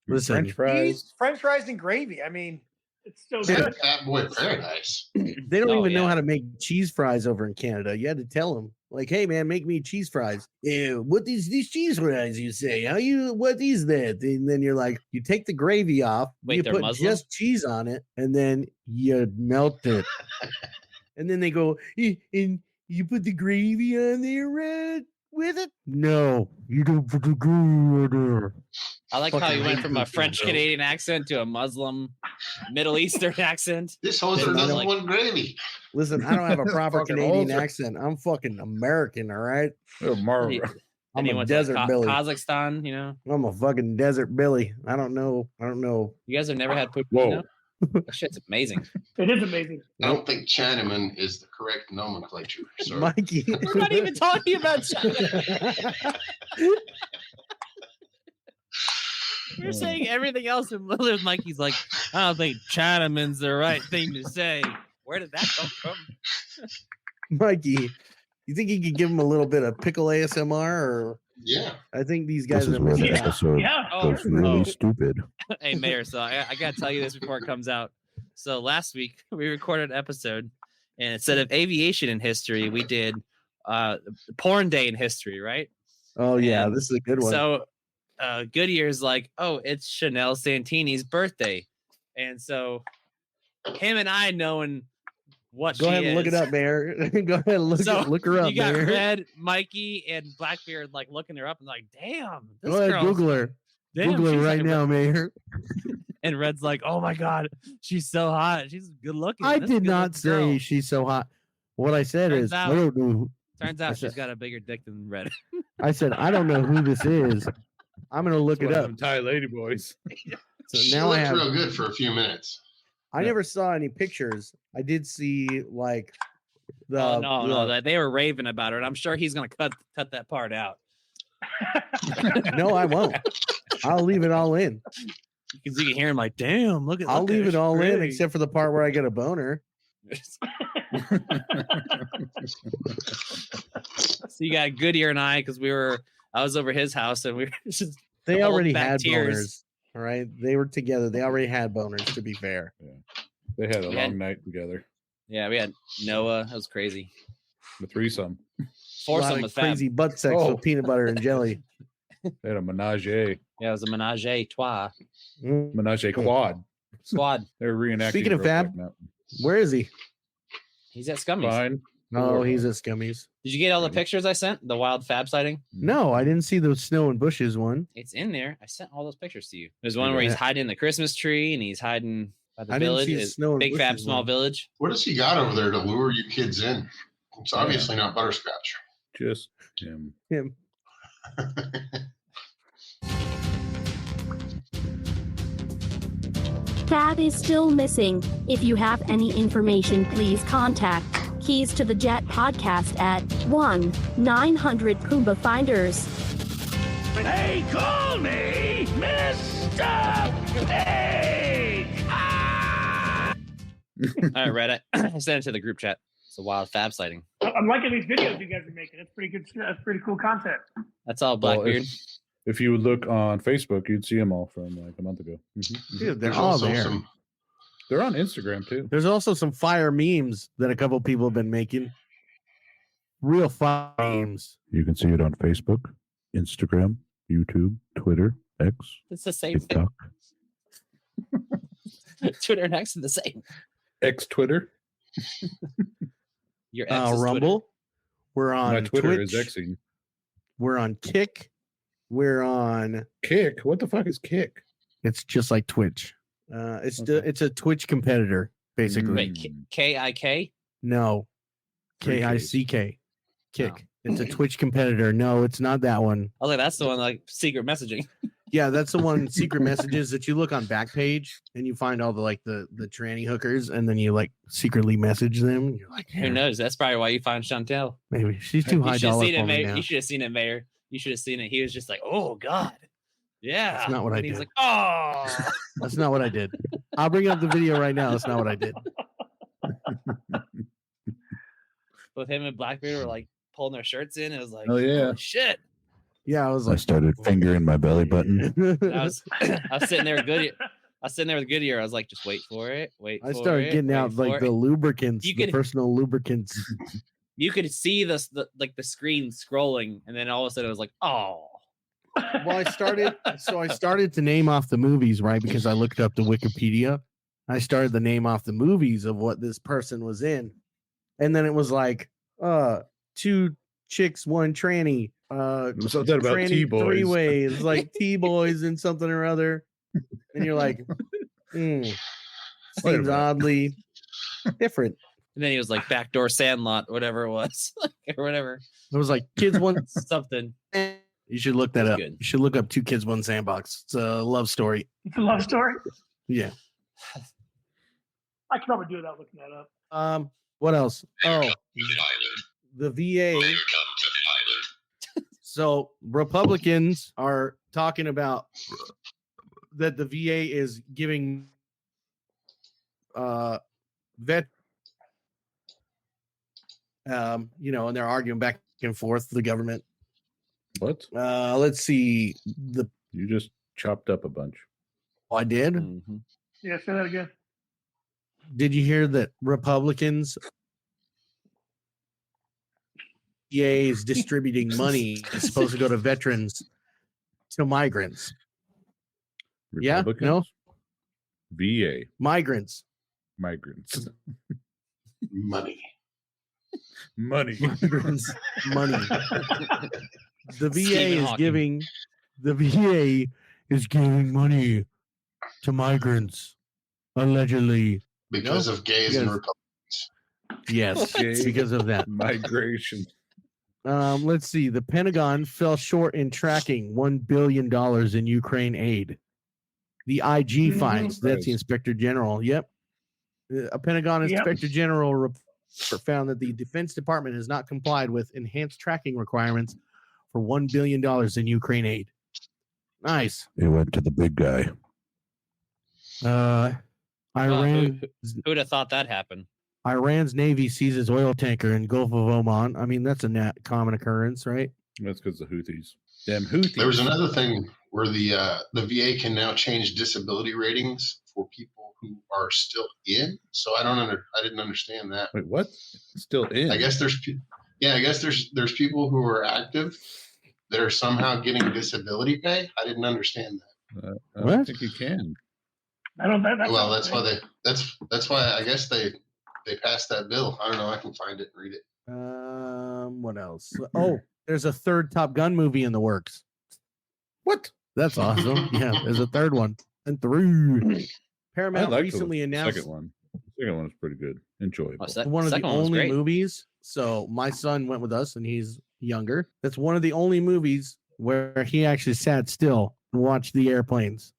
Listen, French fries. Cheese, French fries, and gravy. I mean, It's so It's good. like Fat Boy Paradise. they don't Oh, even know yeah. how to make cheese fries over in Canada. You had to tell them, like, "Hey, man, make me cheese fries." What is these cheese fries? You say, what is that? And then you're like, you take the gravy off, Wait, you they're put Muslim? just cheese on it, and then you melt it. And then they go, and you put the gravy on there with it. No, You don't put the gravy on there. I like how Fucking you went hate from a poutine, French bro. Canadian accent to a Muslim Middle Eastern accent. This hoser They're doesn't like- want gravy. listen, I don't have a proper Fucking Canadian awesome. accent. I'm fucking American, all right. Oh, Mar- He- I'm and he a went to, like, desert Billy. Kazakhstan, I'm a fucking desert Billy. I don't know. You guys have never had poutine? Whoa. No? That shit's amazing. It is amazing. I don't think Chinaman is the correct nomenclature. So Mikey. We're not even talking about China. You're saying everything else, and Lillard Mikey's like, I don't think Chinaman's the right thing to say. Where did that come from? Mikey, you think you could give him a little bit of pickle ASMR? Or yeah. I think these guys are missing out. episode Yeah. was really stupid. Hey, Mayor, so I got to tell you this before it comes out. So last week, we recorded an episode, and instead of aviation in history, we did porn day in history, right? Oh yeah, And this is a good one. So Goodyear's like, oh, it's Chanel Santini's birthday. And so him and I knowing what Go she ahead and look it is- up, Mayor. Go ahead and So, look her up, you got Mayor. Red, Mikey, and Blackbeard like looking her up and like, damn, this Go ahead, girl's- Google her. damn, Google her she's right like- now, Mayor. And Red's like, oh my god, she's so hot. She's good looking. I This is a did not good-looking say girl." she's so hot. What I said Turns is, out- I don't know. Turns I out said- she's got a bigger dick than Red. I said I don't know who this is. I'm gonna look It's it one of up. them Thai lady boys. So She now I looked have. real good for a few minutes. I never saw any pictures. I did see like the. Oh no, the- no, they were raving about her, and I'm sure he's gonna cut that part out. No, I won't. I'll leave it all in. Because you can hear him like, damn, look at I'll look at leave her, it all she's in pretty." except for the part where I get a boner. So you got Goodyear and I, because I was over his house and we were just They hold already back had tears. boners. All right, they were together. They already had boners. To be fair, They had a We had- long night together. Yeah, we had Noah. That was crazy. The threesome. a lot Foursome of was fab. crazy butt sex Oh. with peanut butter and jelly. They had a menage Yeah, it was a menage a trois Mm. menage a quad. squad. They were reenacting. Speaking of Brokeback Fab, Mountain. Where is he? He's at Scummies. Fine. Oh, he's at Scummies. Did you get all the pictures I sent? The wild fab sighting? No, I didn't see the snow and bushes one. It's in there. I sent all those pictures to you. There's one where he's hiding in the Christmas tree and he's hiding by the I didn't village. see the It's snow and Big Fab bushes Small one. Village. What has he got over there to lure you kids in? It's obviously not butterscotch. Just him. Him. Fab is still missing. If you have any information, please contact Keys to the Jet podcast at 1-900-PUMBA-FINDERS. They call me Mr. Pig! All right, Reddit. I sent it to the group chat. It's a wild fab sighting. I'm liking these videos you guys are making. That's pretty good. That's pretty cool content. That's all, Well, Blackbeard. if you look on Facebook, you'd see them all from like a month ago. Mhm. Dude, they're There's all also there. some They're on Instagram too. There's also some fire memes that a couple people have been making. Real fire memes. You can see it on Facebook, Instagram, YouTube, Twitter, X, It's the same TikTok, thing. Twitter and X are the same. X Twitter. Your X is Rumble. Twitter. We're on My Twitter Twitch. is Xing. We're on Kick. We're on. Kick. What the fuck is Kick? It's just like Twitch. It's a Twitch competitor, basically. Wait, KIK? No, Three Ks. KICK. Kick. It's a Twitch competitor. No, it's not that one. I was like, that's the one like secret messaging. Yeah, that's the one. Secret messages that you look on Backpage and you find all the tranny hookers, and then you like secretly message them. And you're like, Who knows? That's probably why you find Chantel. maybe she's too You high should have dollar seen it, for me Mayor. now. You should have seen it, Mayor. You should have seen it. He was just like, oh God. Yeah. That's not what I And he's did. like, oh. That's not what I did. I'll bring up the video right now. That's not what I did. With him and Blackbeard were like pulling their shirts in. It was like, Oh, yeah. holy shit. Yeah, I was I like, started fingering my belly button. I was sitting there with Goodyear. I was sitting there with Goodyear. I was like, just wait for it. I started getting out like the lubricants, You the could- personal lubricants. You could see the screen scrolling, and then all of a sudden it was like, oh. Well, I started to name off the movies, right? Because I looked up the Wikipedia. I started to name off the movies of what this person was in. And then it was like, 2 chicks, 1 tranny. Something about tranny T-boys. 3 ways, like T-boys and something or other. And you're like, Wait a seems minute. oddly different. And then he was like, backdoor Sandlot, whatever it was, or whatever. It was like kids want Something. You should look that That's up. good. You should look up 2 Kids, 1 Sandbox. It's a love story. It's a love story. Yeah. I could probably do without looking that up. What else? Oh, the VA. So Republicans are talking about that the VA is giving vet and they're arguing back and forth, the government. What? Let's see. You just chopped up a bunch. I did. Mhm. Yeah, say that again. Did you hear that Republicans VA is distributing money is supposed to go to veterans to migrants? Yeah, no, Republicans? VA. migrants. Migrants. money. Money. Migrants money. The VA Stephen is Hawking. giving money to migrants, allegedly. Because of gays and Yes. Republicans. Yes, Gay because of that. migration. Let's see. The Pentagon fell short in tracking $1 billion in Ukraine aid. The IG finds, that's the Inspector General. Yep. A Pentagon Yep. Inspector General report found that the Defense Department has not complied with enhanced tracking requirements for $1 billion in Ukraine aid. Nice. It went to the big guy. Iran, Who'd have thought that happened? Iran's Navy seizes oil tanker in Gulf of Oman. I mean, that's a common occurrence, right? That's because the Houthis. Damn Houthis. There was another thing where the VA can now change disability ratings for people who are still in. So I didn't understand that. Wait, what? Still in? I guess there's people who are active that are somehow getting disability pay. I didn't understand that. I don't think you can. I don't. Well, that's why that's why I guess they passed that bill. I don't know. I can find it and read it. What else? Oh, there's a 3rd Top Gun movie in the works. What? That's awesome. Yeah, there's a 3rd one. And 3. I Paramount liked recently the announced second one. The second one was pretty good. Enjoyable. one of the second one was only great. movies. So my son went with us and he's younger. That's one of the only movies where he actually sat still and watched the airplanes.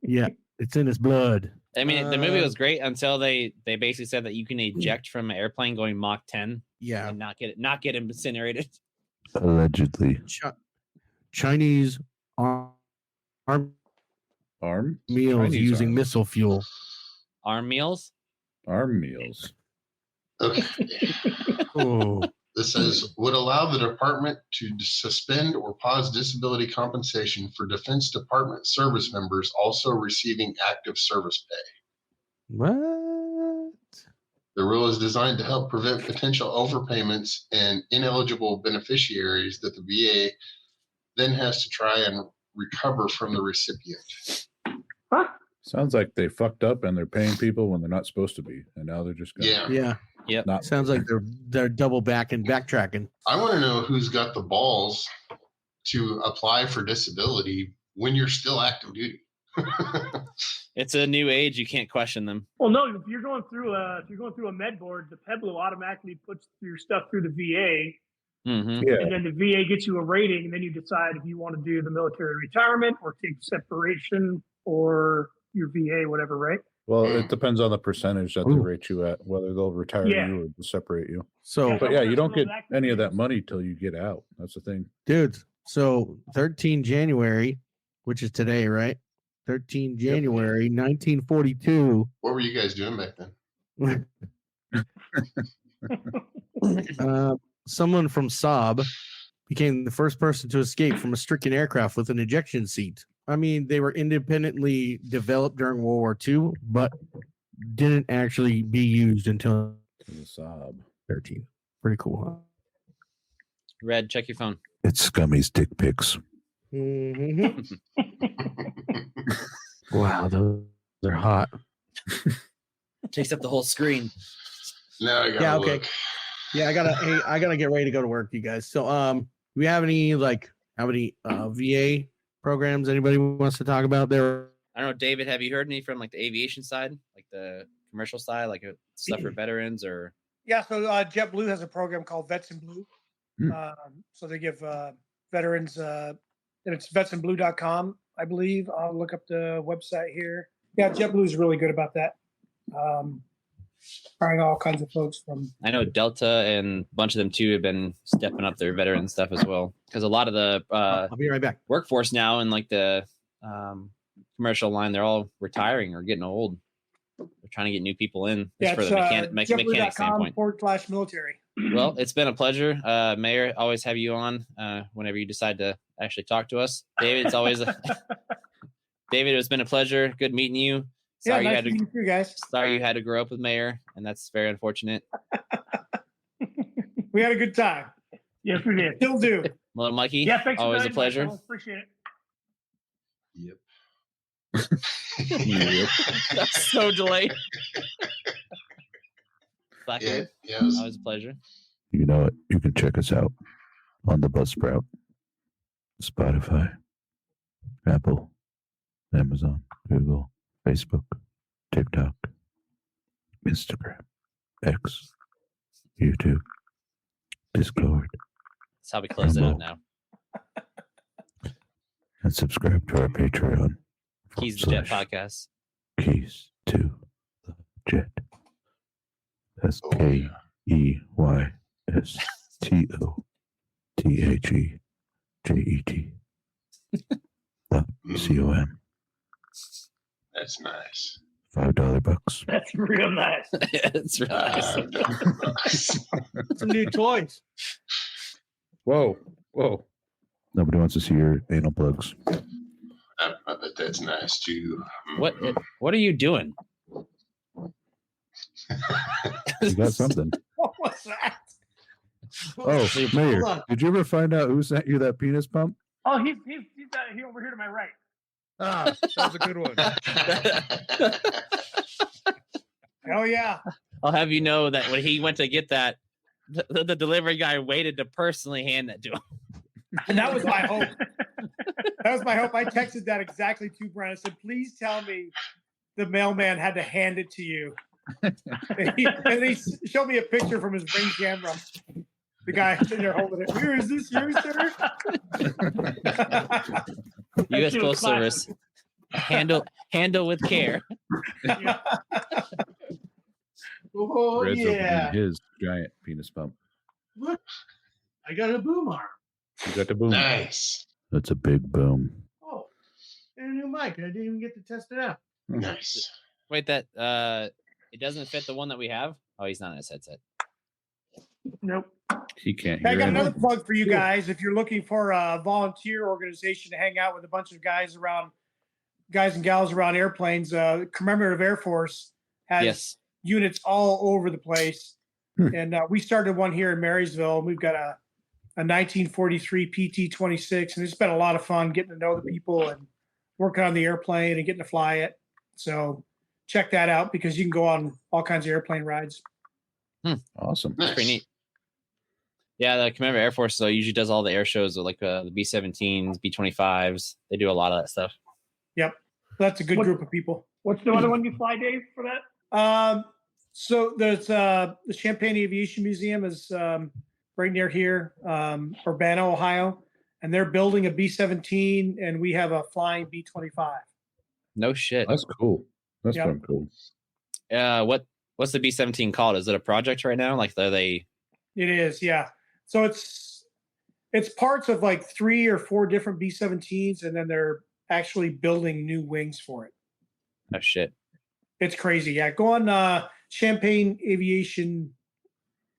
Yeah, it's in his blood. I mean, the movie was great until they basically said that you can eject from an airplane going Mach 10 Yeah. and not get incinerated. Allegedly. Chinese arm meals Chinese using arm. missile fuel. Arm meals? Arm meals. Okay. Oh. This says would allow the department to suspend or pause disability compensation for Defense Department service members also receiving active service pay. What? The rule is designed to help prevent potential overpayments and ineligible beneficiaries that the VA then has to try and recover from the recipient. Huh? Sounds like they fucked up and they're paying people when they're not supposed to be, and now they're just gonna Yeah. Yep. not. Sounds like they're double backtracking. I want to know who's got the balls to apply for disability when you're still active duty. It's a new age. You can't question them. Well, no, if you're going through a med board, the Pebble automatically puts your stuff through the VA, Mm-hmm. Yeah. and then the VA gets you a rating, and then you decide if you want to do the military retirement or take separation or your VA, whatever, right? Well, it depends on the percentage that they Ooh. rate you at, whether they'll retire Yeah. you or separate you. So, But yeah, you don't get Active any of that duty. money till you get out. That's the thing. dudes, so 13 January, which is today, right? 13 January 1942. What were you guys doing back then? Someone from Saab became the first person to escape from a stricken aircraft with an ejection seat. I mean, they were independently developed during World War II, but didn't actually be used until The sob. 13. Pretty cool, huh? Red, check your phone. It's Scummy's dick pics. Mhm. Wow, those are hot. Takes up the whole screen. Now I got Yeah, to okay. look. Yeah, I gotta get ready to go to work, you guys. So, do we have any VA programs anybody wants to talk about there? I don't know, David, have you heard any from like the aviation side, like the commercial side, like stuff for veterans or? Yeah, so JetBlue has a program called Vets in Blue. So they give veterans, and it's vetsinblue.com, I believe. I'll look up the website here. Yeah, JetBlue is really good about that. Hiring all kinds of folks from. I know Delta and a bunch of them too have been stepping up their veteran stuff as well, because a lot of the I'll be right back. workforce now in like the commercial line, they're all retiring or getting old. They're trying to get new people in just for the mechanic standpoint. /military. Well, it's been a pleasure, Mayor. Always have you on whenever you decide to actually talk to us, David. It's always David. It's been a pleasure. Good meeting you. Yeah, Sorry nice you had to. meeting you guys. Sorry you had to grow up with Mayor, and that's very unfortunate. We had a good time. Yes, we did. Still do. Well, Mikey, Yeah, thanks. always a very much, pleasure. fellas. Appreciate it. Yep. That's so delayed. Yeah, Blackbeard, yeah. It was, always a pleasure. You know it. You can check us out on the Buzzsprout, Spotify, Apple, Amazon, Google, Facebook, TikTok, Instagram, X, YouTube, Discord, That's how we close it out now. and subscribe to our Patreon. Keys to the Jet / podcast. Keys to the Jet. That's Oh, KEYSTOTHEJET. The COM. that's nice. $5 bucks. That's real nice. It's really nice. Some new toys. Whoa. Nobody wants to see your anal plugs. I bet that's nice too. What are you doing? You got something. What was that? Oh, Mayor, Hold on. did you ever find out who sent you that penis pump? Oh, he's over here to my right. Ah, that was a good one. Hell yeah. I'll have you know that when he went to get that, the delivery guy waited to personally hand that to him. And that was my hope. That was my hope. I texted that exactly to Brian. I said, please tell me the mailman had to hand it to you. And he showed me a picture from his Ring camera. The guy sitting there holding it. Here, is this yours, sir? U.S. Postal Service. handle with care. Oh Red's yeah! opening his giant penis pump. Look, I got a boom arm. You got the boom. Nice. That's a big boom. Oh, and a new mic. I didn't even get to test it out. Nice. Wait, that it doesn't fit the one that we have. Oh, he's not in his headset. Nope. He can't I hear got him. another plug for you guys. If you're looking for a volunteer organization to hang out with a bunch of guys and gals around airplanes, Commemorative Air Force has units all over the place. And we started one here in Marysville. We've got a 1943 PT-26, and it's been a lot of fun getting to know the people and working on the airplane and getting to fly it. So check that out because you can go on all kinds of airplane rides. Awesome. That's pretty neat. Yeah, the Commander Air Force usually does all the air shows with like the B-17s, B-25s. They do a lot of that stuff. Yep. That's a good group of people. What's the other one you fly, Dave, for that? So there's the Champaign Aviation Museum is right near here, Urbana, Ohio, and they're building a B-17, and we have a flying B-25. No shit. That's cool. That's Yep. damn cool. What's the B-17 called? Is it a project right now? Like are they? It is, yeah. So it's parts of like 3 or 4 different B-17s, and then they're actually building new wings for it. Oh shit. It's crazy. Yeah, go on Champaign Aviation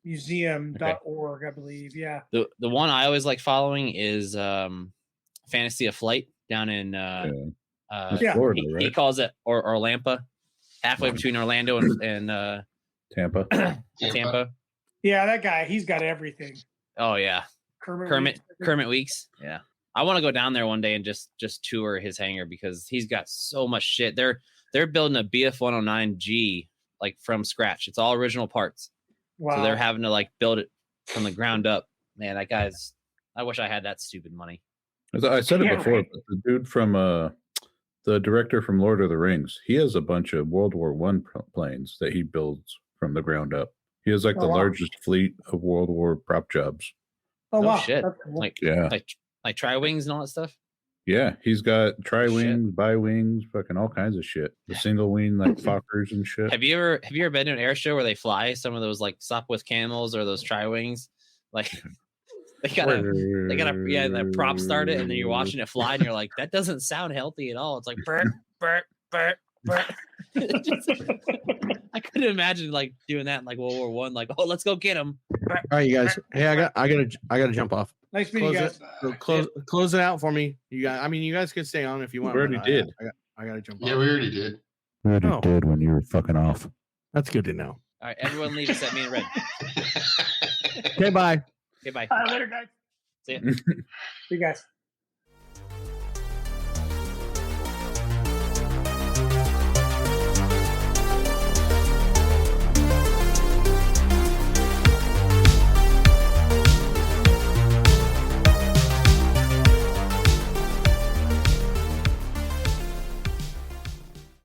Museum.org, I believe. Yeah. The one I always like following is Fantasy of Flight down in Florida, right? He calls it Orlampa, halfway between Orlando and Tampa. Tampa. Yeah, that guy, he's got everything. Oh yeah. Kermit Weeks. Yeah. I want to go down there one day and just tour his hangar because he's got so much shit. They're building a BF-109G like from scratch. It's all original parts. Wow. So they're having to like build it from the ground up. Man, that guy's. I wish I had that stupid money. I said it Yeah, before, right. but the dude from the director from Lord of the Rings, he has a bunch of World War I planes that he builds from the ground up. He has like the wow. largest fleet of World War prop jobs. Oh, No wow. shit. That's cool. Like Yeah. like tri-wings and all that stuff. Yeah, he's got tri-wings, bi-wings, fucking all kinds of shit. The single wing, like Fokkers and shit. Have you ever been to an air show where they fly some of those like Sopwith camels or those tri-wings? Like they gotta the prop start it and then you're watching it fly and you're like, that doesn't sound healthy at all. It's like burp, burp, burp, burp. I couldn't imagine like doing that in like World War One. Like, oh, let's go get him. All right, you guys. Hey, I gotta jump off. Nice meeting you guys. Close it out for me. You guys. I mean, you guys can stay on if you want. We already did. I gotta jump Yeah, off. we already did. We already Oh. did when you were fucking off. That's good to know. All right, everyone leave except me and Red. Okay, bye. Okay, bye. Later, guys. See ya. See you guys.